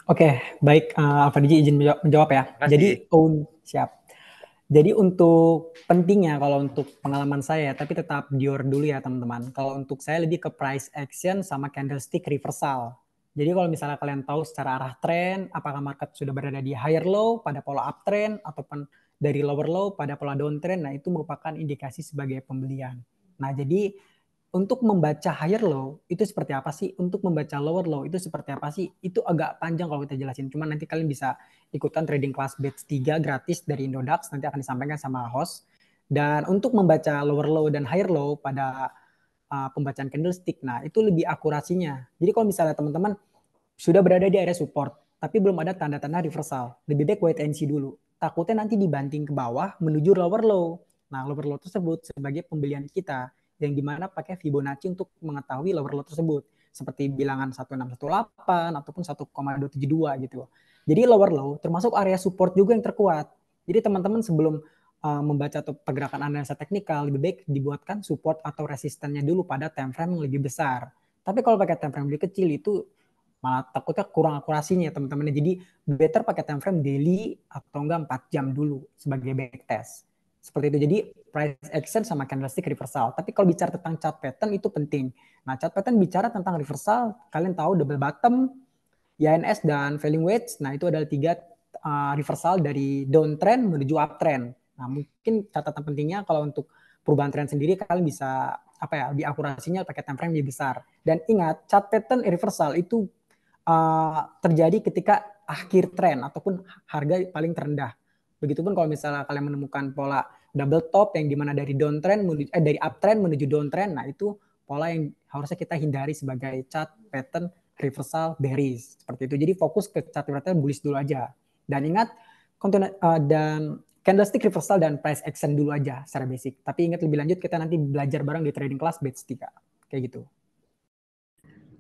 Oke, baik, Fadji izin menjawab ya. Makasih. Siap. Jadi untuk pentingnya kalau untuk pengalaman saya, tapi tetap Dior dulu ya teman-teman. Kalau untuk saya lebih ke price action sama candlestick reversal. Jadi kalau misalnya kalian tahu secara arah tren, apakah market sudah berada di higher low pada pola uptrend ataupun dari lower low pada pola downtrend, nah itu merupakan indikasi sebagai pembelian. Nah jadi untuk membaca higher low itu seperti apa sih? Untuk membaca lower low itu seperti apa sih? Itu agak panjang kalau kita jelasin. Cuman nanti kalian bisa ikutan trading class batch 3 gratis dari Indodax, nanti akan disampaikan sama host. Dan untuk membaca lower low dan higher low pada pembacaan candlestick, nah itu lebih akurasinya. Jadi kalau misalnya teman-teman sudah berada di area support, tapi belum ada tanda-tanda reversal, lebih baik wait and see dulu. Takutnya nanti dibanting ke bawah menuju lower low. Nah, lower low tersebut sebagai pembelian kita, yang dimana pakai Fibonacci untuk mengetahui lower low tersebut, seperti bilangan 1618 ataupun 1,272 gitu. Jadi lower low termasuk area support juga yang terkuat. Jadi teman-teman sebelum membaca atau pergerakan analisa teknikal, lebih baik dibuatkan support atau resistennya dulu pada time frame yang lebih besar. Tapi kalau pakai time frame lebih kecil itu malah takutnya kurang akurasinya teman-teman. Jadi better pakai time frame daily atau enggak 4 jam dulu sebagai backtest. Seperti itu. Jadi price action sama candlestick reversal. Tapi kalau bicara tentang chart pattern itu penting. Nah, chart pattern bicara tentang reversal, kalian tahu double bottom, INS dan falling wedge. Nah, itu adalah 3 reversal dari downtrend menuju uptrend. Nah, mungkin catatan pentingnya kalau untuk perubahan tren sendiri kalian bisa di akurasinya pakai time frame lebih besar. Dan ingat, chart pattern reversal itu terjadi ketika akhir tren ataupun harga paling terendah. Begitupun kalau misalnya kalian menemukan pola double top yang dimana dari downtrend dari uptrend menuju downtrend, nah itu pola yang harusnya kita hindari sebagai chart pattern reversal bearish seperti itu. Jadi fokus ke chart pattern bullish dulu aja. Dan ingat dan candlestick reversal dan price action dulu aja secara basic. Tapi ingat lebih lanjut kita nanti belajar bareng di trading class batch 3. Kayak gitu.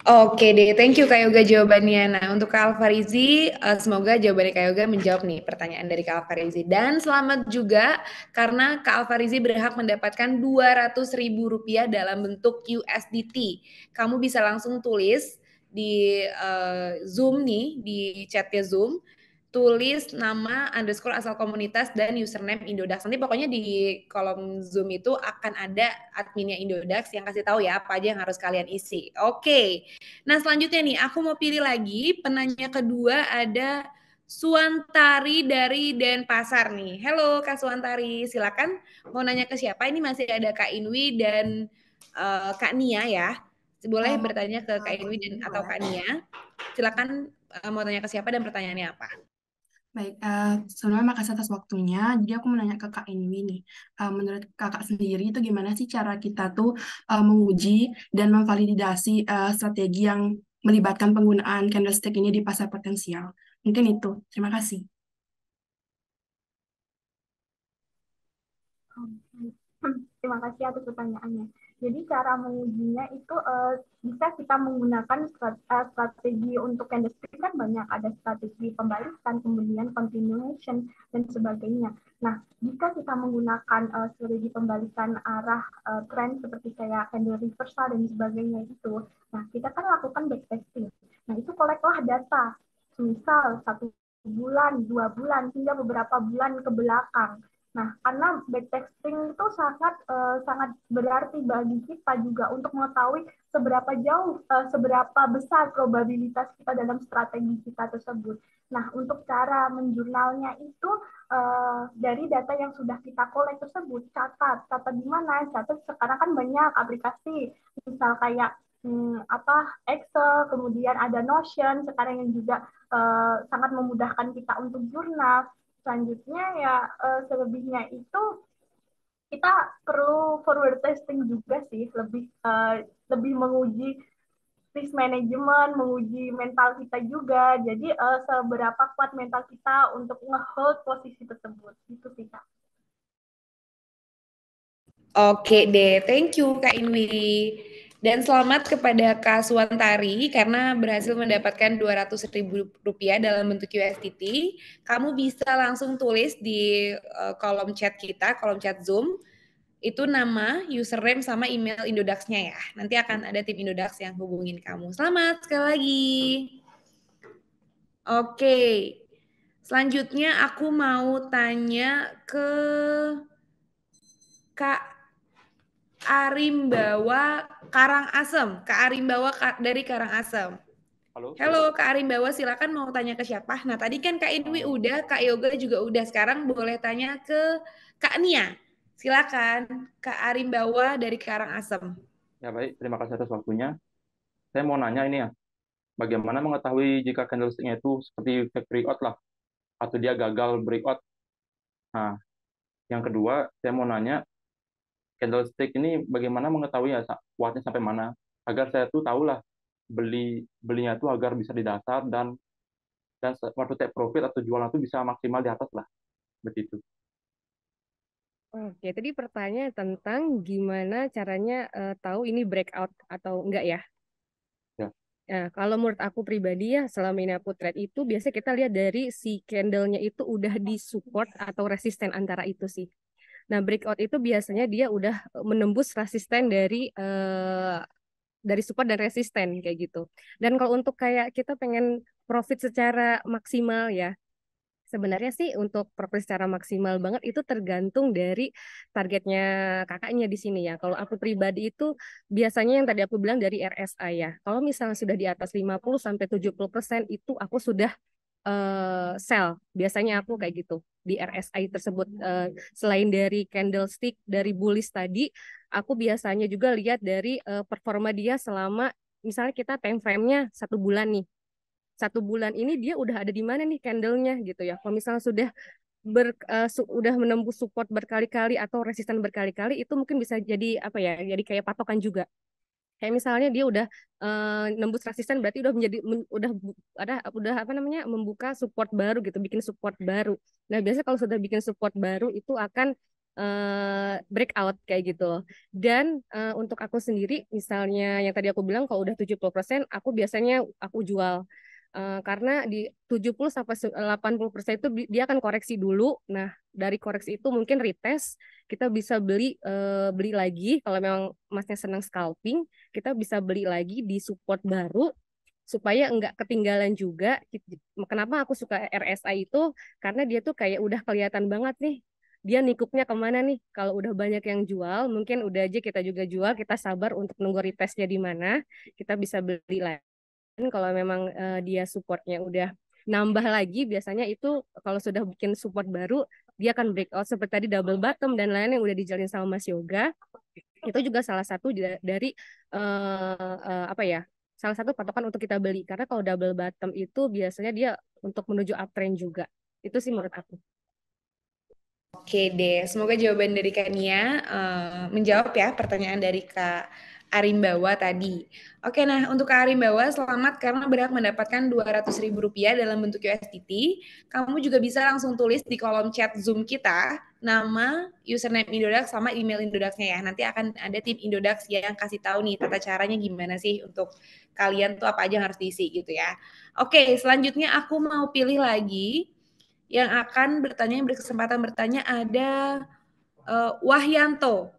Oke deh, thank you Kak Yoga jawabannya. Nah, untuk Kak Alfarizi, semoga jawabannya Kak Yoga menjawab nih pertanyaan dari Kak Alfarizi. Dan selamat juga karena Kak Alfarizi berhak mendapatkan Rp200.000 dalam bentuk USDT. Kamu bisa langsung tulis di Zoom nih, di chatnya Zoom, tulis nama underscore asal komunitas dan username Indodax. Nanti pokoknya di kolom Zoom itu akan ada adminnya Indodax yang kasih tahu ya apa aja yang harus kalian isi. Oke. Nah, selanjutnya nih aku mau pilih lagi penanya kedua ada Suantari dari Denpasar nih. Halo Kak Suantari, silakan mau nanya ke siapa? Ini masih ada Kak Inwi dan Kak Nia ya. Boleh bertanya ke Kak Inwi dan atau Kak Nia. Silakan mau tanya ke siapa dan pertanyaannya apa? Baik, sebenarnya makasih atas waktunya. Jadi aku mau nanya ke Kak Inwi nih. Menurut Kakak sendiri itu gimana sih cara kita tuh menguji dan memvalidasi strategi yang melibatkan penggunaan candlestick ini di pasar potensial? Mungkin itu. Terima kasih. Terima kasih atas pertanyaannya. Jadi cara mengujinya itu bisa kita menggunakan strategi untuk candlestick kan banyak, ada strategi pembalikan, kemudian continuation dan sebagainya. Nah, jika kita menggunakan strategi pembalikan arah tren seperti kayak candle reversal dan sebagainya itu, nah kita kan lakukan backtesting. Nah itu koleklah data, misal 1 bulan, 2 bulan hingga beberapa bulan ke belakang. Nah, karena backtesting itu sangat berarti bagi kita juga untuk mengetahui seberapa jauh, seberapa besar probabilitas kita dalam strategi kita tersebut. Nah, untuk cara menjurnalnya itu dari data yang sudah kita kolek tersebut, catat di mana? Catat sekarang kan banyak aplikasi, misal kayak Excel, kemudian ada Notion sekarang yang juga sangat memudahkan kita untuk jurnal. Selanjutnya ya selebihnya itu kita perlu forward testing juga sih, lebih menguji risk management, menguji mental kita juga. Jadi seberapa kuat mental kita untuk nge-hold posisi tersebut. Itu sih Kak. Oke deh, thank you Kak Inwi. Dan selamat kepada Kak Suwantari karena berhasil mendapatkan Rp200.000 dalam bentuk USDT. Kamu bisa langsung tulis di kolom chat kita, kolom chat Zoom. Itu nama, username, sama email Indodax-nya ya. Nanti akan ada tim Indodax yang hubungin kamu. Selamat sekali lagi. Oke. Selanjutnya aku mau tanya ke Kak Arimbawa Karangasem. Kak Arimbawa dari Karangasem. Halo. Halo Kak Arimbawa, silakan mau tanya ke siapa? Nah tadi kan Kak Inwi udah, Kak Yoga juga udah. Sekarang boleh tanya ke Kak Nia. Silakan Kak Arimbawa dari Karangasem. Ya baik, terima kasih atas waktunya. Saya mau nanya ini ya, bagaimana mengetahui jika candlestick-nya itu seperti fake breakout lah, atau dia gagal breakout. Nah, yang kedua, saya mau nanya, candlestick ini bagaimana mengetahui ya kuatnya sampai mana, agar saya tuh tahulah belinya tuh agar bisa di dasar dan waktu take profit atau jualan itu bisa maksimal di atas lah, begitu. Oke, tadi pertanyaan tentang gimana caranya tahu ini breakout atau enggak ya? Ya. Nah, kalau menurut aku pribadi ya, selama ini aku trade itu biasanya kita lihat dari si candle-nya itu udah di support atau resisten antara itu sih. Nah, breakout itu biasanya dia udah menembus resisten dari support dan resisten kayak gitu. Dan kalau untuk kayak kita pengen profit secara maksimal ya, sebenarnya sih untuk profit secara maksimal banget itu tergantung dari targetnya kakaknya di sini ya. Kalau aku pribadi itu biasanya yang tadi aku bilang dari RSI ya. Kalau misalnya sudah di atas 50-70% itu aku sudah sell. Biasanya aku kayak gitu di RSI tersebut. Selain dari candlestick dari bullish tadi, aku biasanya juga lihat dari performa dia selama misalnya kita time frame-nya 1 bulan nih. 1 bulan ini dia udah ada di mana nih candlenya gitu ya. Kalau misalnya sudah udah menembus support berkali-kali atau resisten berkali-kali itu mungkin bisa jadi apa ya? Jadi kayak patokan juga. Kayak misalnya dia udah nembus resisten berarti udah udah apa namanya membuka support baru gitu, bikin support baru. Nah, biasanya kalau sudah bikin support baru itu akan breakout kayak gitu. Dan untuk aku sendiri misalnya yang tadi aku bilang kalau udah 70% aku biasanya aku jual. Karena di 70-80% itu dia akan koreksi dulu. Nah, dari koreksi itu mungkin retest, kita bisa beli lagi kalau memang masnya senang scalping, kita bisa beli lagi di support baru supaya enggak ketinggalan juga. Kenapa aku suka RSI itu? Karena dia tuh kayak udah kelihatan banget nih. Dia nikupnya kemana nih? Kalau udah banyak yang jual, mungkin udah aja kita juga jual. Kita sabar untuk nunggu retestnya di mana. Kita bisa beli lagi. Kalau memang dia supportnya udah nambah lagi, biasanya itu kalau sudah bikin support baru, dia akan breakout seperti tadi double bottom dan lain yang udah dijalin sama Mas Yoga. Itu juga salah satu dari apa ya? Salah satu patokan untuk kita beli karena kalau double bottom itu biasanya dia untuk menuju uptrend juga. Itu sih menurut aku. Oke deh, semoga jawaban dari Kak Nia menjawab ya pertanyaan dari Kak Arimbawa tadi. Oke, nah untuk Kak Arimbawa selamat karena berhak mendapatkan Rp200.000 dalam bentuk USDT. Kamu juga bisa langsung tulis di kolom chat Zoom kita nama, username Indodax sama email Indodax-nya ya. Nanti akan ada tim Indodax yang kasih tahu nih tata caranya gimana sih untuk kalian tuh apa aja yang harus diisi gitu ya. Oke, selanjutnya aku mau pilih lagi yang akan bertanya, yang berkesempatan bertanya ada Wahyanto.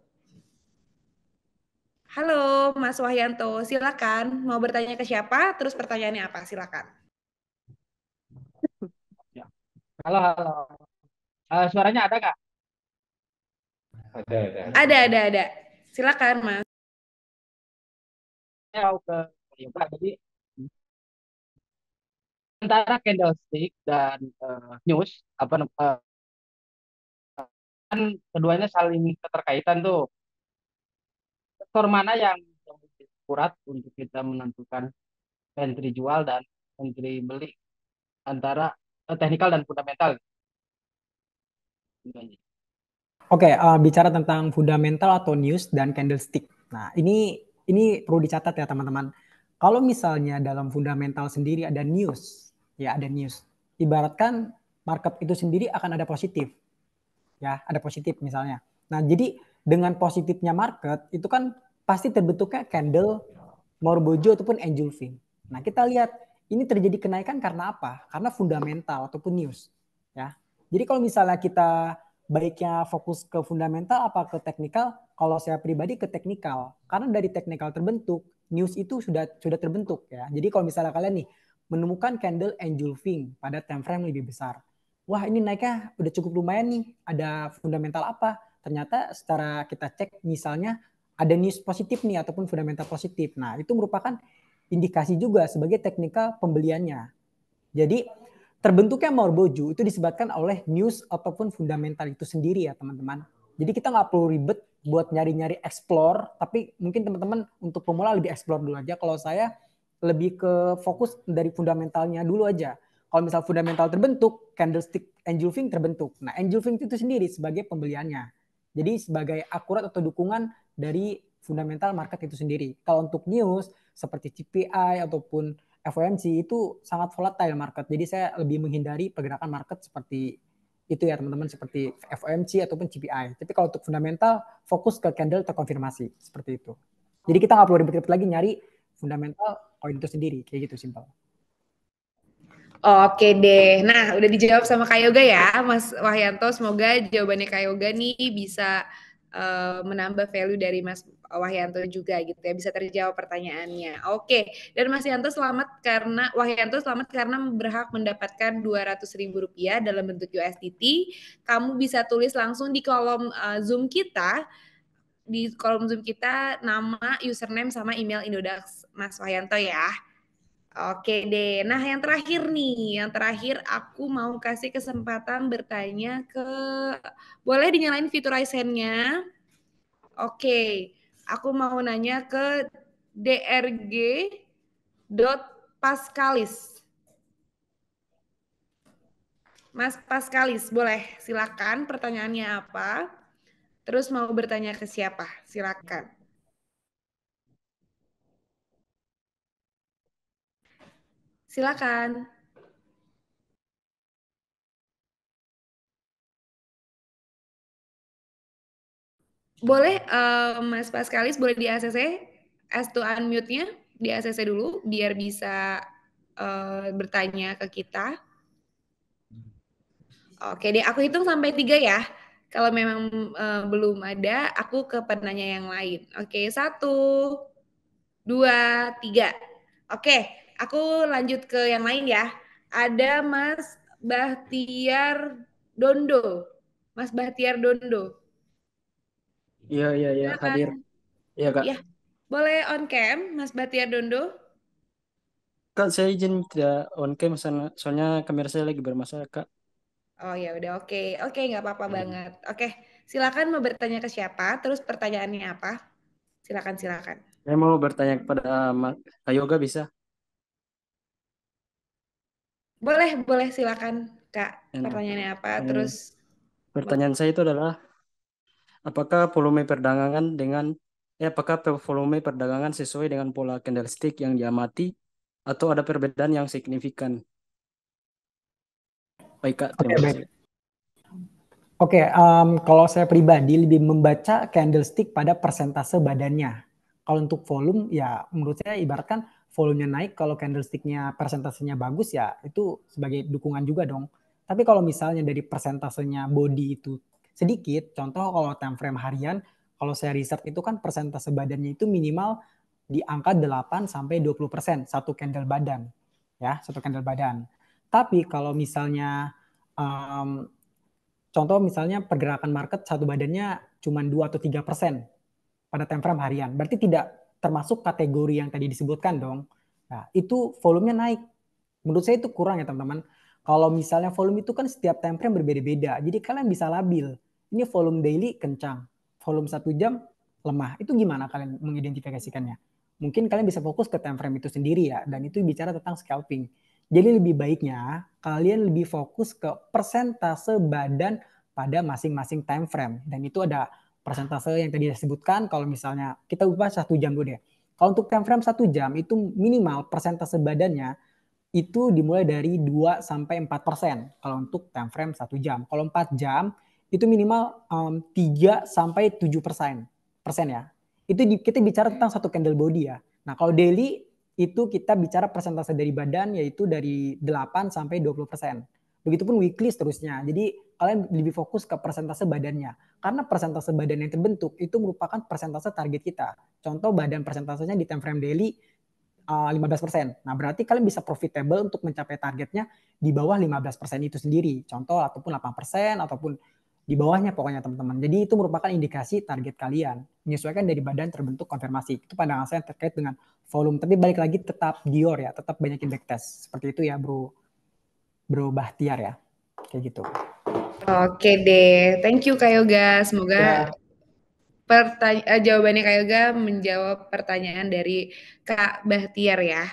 Halo Mas Wahyanto, silakan. Mau bertanya ke siapa? Terus pertanyaannya apa? Silakan. Halo, halo. Suaranya ada nggak? Ada. Silakan, Mas. Saya mau ke yoga. Jadi antara candlestick dan news kan keduanya saling keterkaitan tuh. Sektor mana yang lebih akurat untuk kita menentukan entry jual dan entry beli antara teknikal dan fundamental? Oke, bicara tentang fundamental atau news dan candlestick. Nah, ini perlu dicatat ya teman-teman. Kalau misalnya dalam fundamental sendiri ada news, ya ada news. Ibaratkan market itu sendiri akan ada positif, ya ada positif misalnya. Nah, jadi dengan positifnya market itu kan pasti terbentuknya candle Morbojo ataupun Engulfing. Nah, kita lihat ini terjadi kenaikan karena apa? Karena fundamental ataupun news, ya. Jadi kalau misalnya kita baiknya fokus ke fundamental apa ke teknikal? Kalau saya pribadi ke teknikal. Karena dari teknikal terbentuk, news itu sudah terbentuk ya. Jadi kalau misalnya kalian nih menemukan candle engulfing pada time frame lebih besar. Wah, ini naiknya udah cukup lumayan nih. Ada fundamental apa? Ternyata secara kita cek misalnya ada news positif nih ataupun fundamental positif. Nah, itu merupakan indikasi juga sebagai teknikal pembeliannya. Jadi terbentuknya Morboju itu disebabkan oleh news ataupun fundamental itu sendiri ya teman-teman. Jadi kita nggak perlu ribet buat nyari-nyari explore, tapi mungkin teman-teman untuk pemula lebih explore dulu aja. Kalau saya lebih ke fokus dari fundamentalnya dulu aja. Kalau misal fundamental terbentuk, candlestick engulfing terbentuk. Nah, engulfing itu sendiri sebagai pembeliannya. Jadi sebagai akurat atau dukungan dari fundamental market itu sendiri. Kalau untuk news seperti CPI ataupun FOMC itu sangat volatile market. Jadi saya lebih menghindari pergerakan market seperti itu ya teman-teman, seperti FOMC ataupun CPI. Tapi kalau untuk fundamental fokus ke candle terkonfirmasi seperti itu. Jadi kita nggak perlu ribet-ribet lagi nyari fundamental koin itu sendiri, kayak gitu simpel. Oke deh. Nah, udah dijawab sama Kak Yoga ya, Mas Wahyanto. Semoga jawabannya Kak Yoga nih bisa menambah value dari Mas Wahyanto juga gitu ya, bisa terjawab pertanyaannya. Oke, dan Mas Wahyanto selamat karena berhak mendapatkan Rp200.000 dalam bentuk USDT. Kamu bisa tulis langsung di kolom Zoom kita, nama, username sama email Indodax Mas Wahyanto ya. Oke deh. Nah, yang terakhir nih, aku mau kasih kesempatan bertanya ke, boleh dinyalain fitur raise hand-nya? Oke, aku mau nanya ke drg.pascalis. Mas Pascalis, boleh silakan pertanyaannya apa? Terus mau bertanya ke siapa? Silakan. Silakan. Boleh Mas Pascalis boleh di ACC as to unmute-nya di ACC dulu biar bisa bertanya ke kita. Oke deh, aku hitung sampai 3 ya. Kalau memang belum ada, aku ke penanya yang lain. Oke, 1, 2, 3. Oke, aku lanjut ke yang lain ya. Ada Mas Bahtiar Dondo. Mas Bahtiar Dondo. Iya, hadir. Silakan. Iya, Kak. Ya, boleh on cam, Mas Bahtiar Dondo. Kak, saya izin tidak on cam soalnya kamera saya lagi bermasalah, Kak. Oh ya udah, oke, nggak apa-apa banget. Oke, silakan mau bertanya ke siapa? Terus pertanyaannya apa? Silakan. Saya mau bertanya kepada Kak Yoga bisa? Boleh silakan Kak. Nah, Pertanyaannya apa? Terus pertanyaan saya itu adalah apakah volume perdagangan sesuai dengan pola candlestick yang diamati atau ada perbedaan yang signifikan? Baik, Kak, terima kasih. Oke, kalau saya pribadi lebih membaca candlestick pada persentase badannya. Kalau untuk volume, ya menurut saya ibaratkan volumenya naik, kalau candlesticknya persentasenya bagus ya itu sebagai dukungan juga dong. Tapi kalau misalnya dari persentasenya body itu sedikit, contoh kalau time frame harian, kalau saya riset itu kan persentase badannya itu minimal di angka 8-20% satu candle badan. Ya, satu candle badan. Tapi kalau misalnya contoh misalnya pergerakan market satu badannya cuma 2 atau 3% pada time frame harian. Berarti tidak termasuk kategori yang tadi disebutkan dong. Nah, itu volumenya naik. Menurut saya itu kurang ya teman-teman. Kalau misalnya volume itu kan setiap time frame berbeda-beda. Jadi kalian bisa labil. Ini volume daily kencang. Volume 1 jam lemah. Itu gimana kalian mengidentifikasikannya? Mungkin kalian bisa fokus ke time frame itu sendiri ya. Dan itu bicara tentang scalping. Jadi lebih baiknya kalian lebih fokus ke persentase badan pada masing-masing time frame. Dan itu ada persentase yang tadi disebutkan. Kalau misalnya kita ubah 1 jam dulu deh. Kalau untuk time frame 1 jam itu minimal persentase badannya itu dimulai dari 2 sampai 4% kalau untuk time frame 1 jam. Kalau 4 jam itu minimal 3 sampai 7% ya. Itu kita bicara tentang satu candle body ya. Nah, kalau daily itu kita bicara persentase dari badan yaitu dari 8 sampai 20%. Begitupun weekly seterusnya. Jadi kalian lebih fokus ke persentase badannya. Karena persentase badan yang terbentuk itu merupakan persentase target kita. Contoh badan persentasenya di time frame daily 15%. Nah, berarti kalian bisa profitable untuk mencapai targetnya di bawah 15% itu sendiri. Contoh ataupun 8% ataupun di bawahnya pokoknya teman-teman. Jadi itu merupakan indikasi target kalian. Menyesuaikan dari badan terbentuk konfirmasi. Itu pandangan saya terkait dengan volume. Tapi balik lagi tetap Dior ya, tetap banyakin backtest. Seperti itu ya Bro Bahtiar ya. Kayak gitu. Oke deh, thank you Kak Yoga. Semoga jawabannya Kak Yoga menjawab pertanyaan dari Kak Bahtiar ya.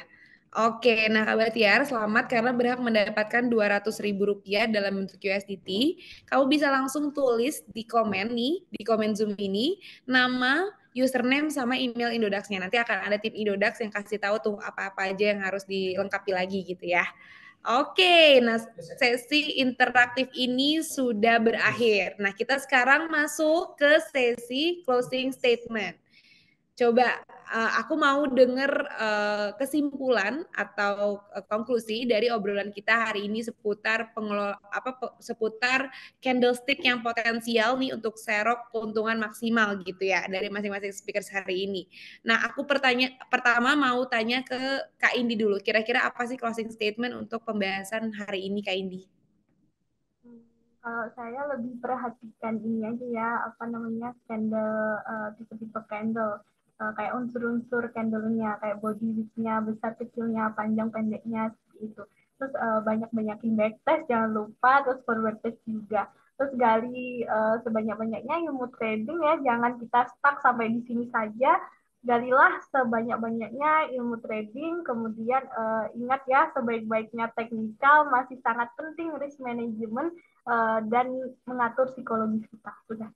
Oke, nah Kak Bahtiar, selamat karena berhak mendapatkan Rp200.000 dalam bentuk USDT. Kamu bisa langsung tulis di komen nih, di komen Zoom ini, nama, username, sama email Indodax-nya. Nanti akan ada tim Indodax yang kasih tahu tuh apa-apa aja yang harus dilengkapi lagi gitu ya. Oke, nah sesi interaktif ini sudah berakhir. Nah, kita sekarang masuk ke sesi closing statement. Coba aku mau dengar kesimpulan atau konklusi dari obrolan kita hari ini seputar seputar candlestick yang potensial nih untuk serok keuntungan maksimal gitu ya dari masing-masing speakers hari ini. Nah, aku pertama mau tanya ke Kak Indi dulu. Kira-kira apa sih closing statement untuk pembahasan hari ini, Kak Indi? Kalau saya lebih perhatikan ini aja ya, apa namanya, candle, tipe-tipe candle. Kayak unsur-unsur candle-nya, kayak body width-nya, besar kecilnya, panjang pendeknya, seperti itu. Terus banyak-banyakin backtest, jangan lupa, terus forward test juga. Terus gali sebanyak-banyaknya ilmu trading ya, jangan kita stuck sampai di sini saja. Galilah sebanyak-banyaknya ilmu trading, kemudian ingat ya, sebaik-baiknya teknikal masih sangat penting risk management dan mengatur psikologis kita. Sudah.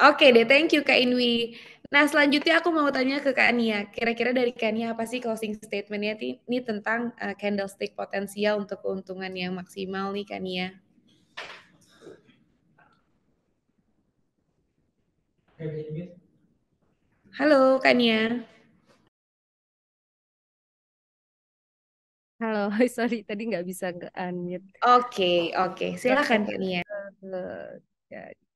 Oke deh, thank you Kak Inwi. Nah, selanjutnya aku mau tanya ke Kak Nia. Kira-kira dari Kak Nia apa sih closing statement-nya ini tentang candlestick potensial untuk keuntungan yang maksimal nih Kak Nia? Halo Kak Nia. Halo, sorry tadi nggak bisa unmute. Oke, silakan Kak Nia.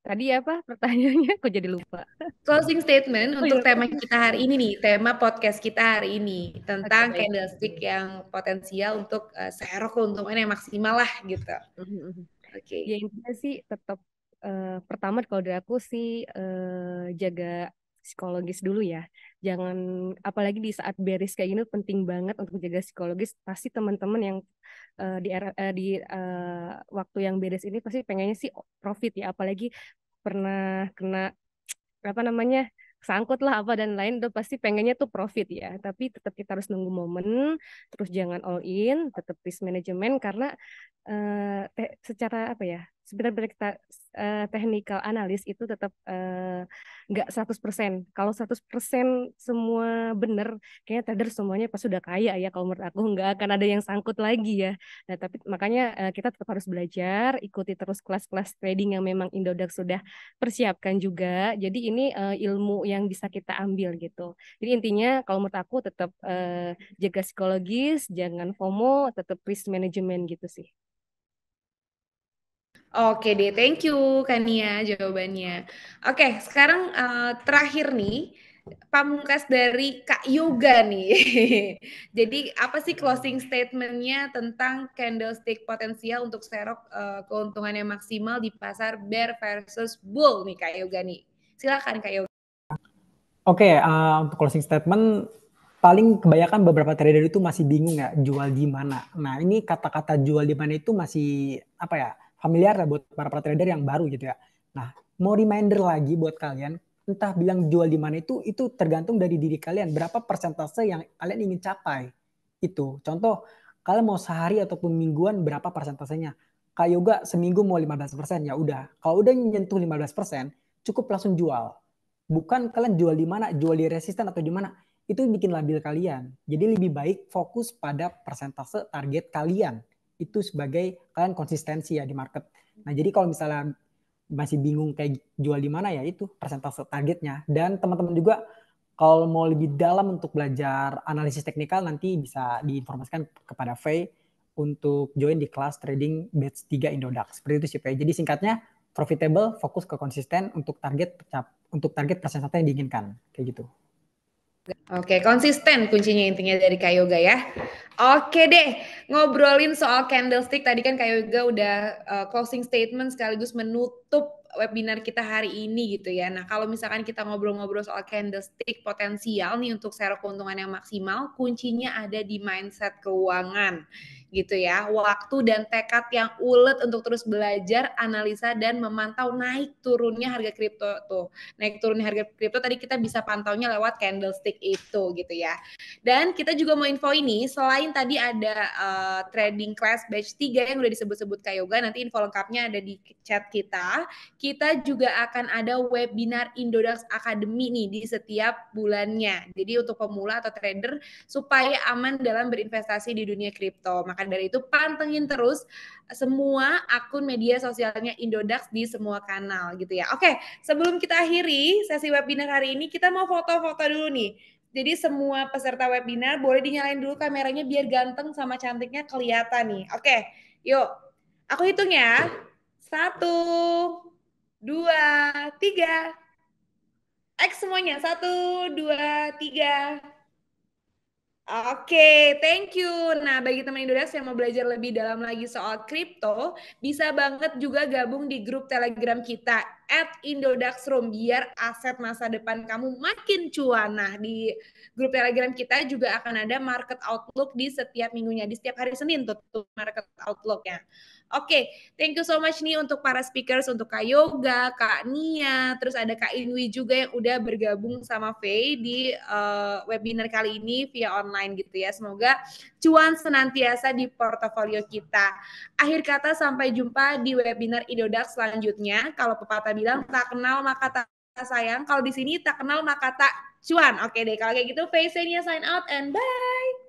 Tadi apa pertanyaannya? Kok jadi lupa. Closing statement untuk tema kita hari ini nih, tema podcast kita hari ini tentang candlestick yang potensial untuk serok keuntungan yang maksimal lah gitu. Ya intinya sih tetap pertama kalau dari aku sih jaga psikologis dulu ya. Jangan, apalagi di saat bearish kayak gini penting banget untuk jaga psikologis. Pasti teman-teman yang di waktu yang bearish ini pasti pengennya sih profit ya. Apalagi pernah kena apa namanya sangkut lah apa dan lain udah pasti pengennya tuh profit ya, tapi tetap kita harus nunggu momen, terus jangan all in, tetap risk management karena secara apa ya sebenarnya kita technical analis itu tetap nggak 100%. Kalau 100% semua bener, kayaknya trader semuanya pas sudah kaya ya. Kalau menurut aku nggak akan ada yang sangkut lagi ya. Nah, tapi makanya kita tetap harus belajar, ikuti terus kelas-kelas trading yang memang Indodax sudah persiapkan juga. Jadi ini ilmu yang bisa kita ambil gitu. Jadi intinya kalau menurut aku tetap jaga psikologis, jangan FOMO, tetap risk management gitu sih. Oke deh, thank you Kania jawabannya. Oke, sekarang terakhir nih, pamungkas dari Kak Yoga nih. Jadi apa sih closing statement-nya tentang candlestick potensial untuk serok keuntungan yang maksimal di pasar bear versus bull nih Kak Yoga nih. Silakan Kak Yoga. Oke, untuk closing statement, paling kebanyakan beberapa trader itu masih bingung ya jual di mana. Nah, ini kata-kata jual di mana itu masih apa ya, familiar ya buat para trader yang baru gitu ya. Nah, mau reminder lagi buat kalian, entah bilang jual di mana itu tergantung dari diri kalian, berapa persentase yang kalian ingin capai. Itu. Contoh, kalian mau sehari ataupun mingguan berapa persentasenya. Kayak Yoga seminggu mau 15%, ya udah. Kalau udah nyentuh 15%, cukup langsung jual. Bukan kalian jual di mana, jual di resisten atau di mana. Itu bikin labil kalian. Jadi lebih baik fokus pada persentase target kalian. Itu sebagai kalian konsistensi ya di market. Nah, jadi kalau misalnya masih bingung kayak jual di mana, ya itu persentase targetnya. Dan teman-teman juga kalau mau lebih dalam untuk belajar analisis teknikal, nanti bisa diinformasikan kepada Faye untuk join di kelas trading batch 3 Indodax. Seperti itu sih Faye. Jadi singkatnya, profitable, fokus ke konsisten untuk target persentase yang diinginkan. Kayak gitu. Oke, konsisten kuncinya intinya dari Kak Yoga ya. Oke deh, ngobrolin soal candlestick tadi kan Kak Yoga udah closing statement sekaligus menutup webinar kita hari ini gitu ya. Nah, kalau misalkan kita ngobrol-ngobrol soal candlestick potensial nih untuk share keuntungan yang maksimal, kuncinya ada di mindset keuangan gitu ya. Waktu dan tekad yang ulet untuk terus belajar, analisa dan memantau naik turunnya harga kripto tuh. Naik turunnya harga kripto tadi kita bisa pantaunya lewat candlestick itu gitu ya. Dan kita juga mau info ini, selain tadi ada trading class batch 3 yang udah disebut-sebut Kak Yoga, nanti info lengkapnya ada di chat kita. Kita juga akan ada webinar Indodax Academy nih di setiap bulannya. Jadi untuk pemula atau trader supaya aman dalam berinvestasi di dunia kripto. Maka dari itu pantengin terus semua akun media sosialnya Indodax di semua kanal gitu ya. Oke, sebelum kita akhiri sesi webinar hari ini, kita mau foto-foto dulu nih. Jadi semua peserta webinar boleh dinyalain dulu kameranya biar ganteng sama cantiknya kelihatan nih. Oke, yuk. Aku hitung ya. 1, 2, 3. X semuanya. 1, 2, 3. Oke, thank you. Nah, bagi teman Indodax yang mau belajar lebih dalam lagi soal kripto, bisa banget juga gabung di grup Telegram kita @indodaxroom biar aset masa depan kamu makin cuan. Nah, di grup Telegram kita juga akan ada market outlook di setiap minggunya, di setiap hari Senin tuh market outlooknya. Oke, thank you so much nih untuk para speakers, untuk Kak Yoga, Kak Nia, terus ada Kak Inwi juga yang udah bergabung sama Faye di webinar kali ini via online gitu ya. Semoga cuan senantiasa di portofolio kita. Akhir kata, sampai jumpa di webinar Indodax selanjutnya. Kalau pepatah bilang tak kenal maka tak sayang, kalau di sini tak kenal maka tak cuan. Oke deh, kalau kayak gitu Faye Senia sign out and bye.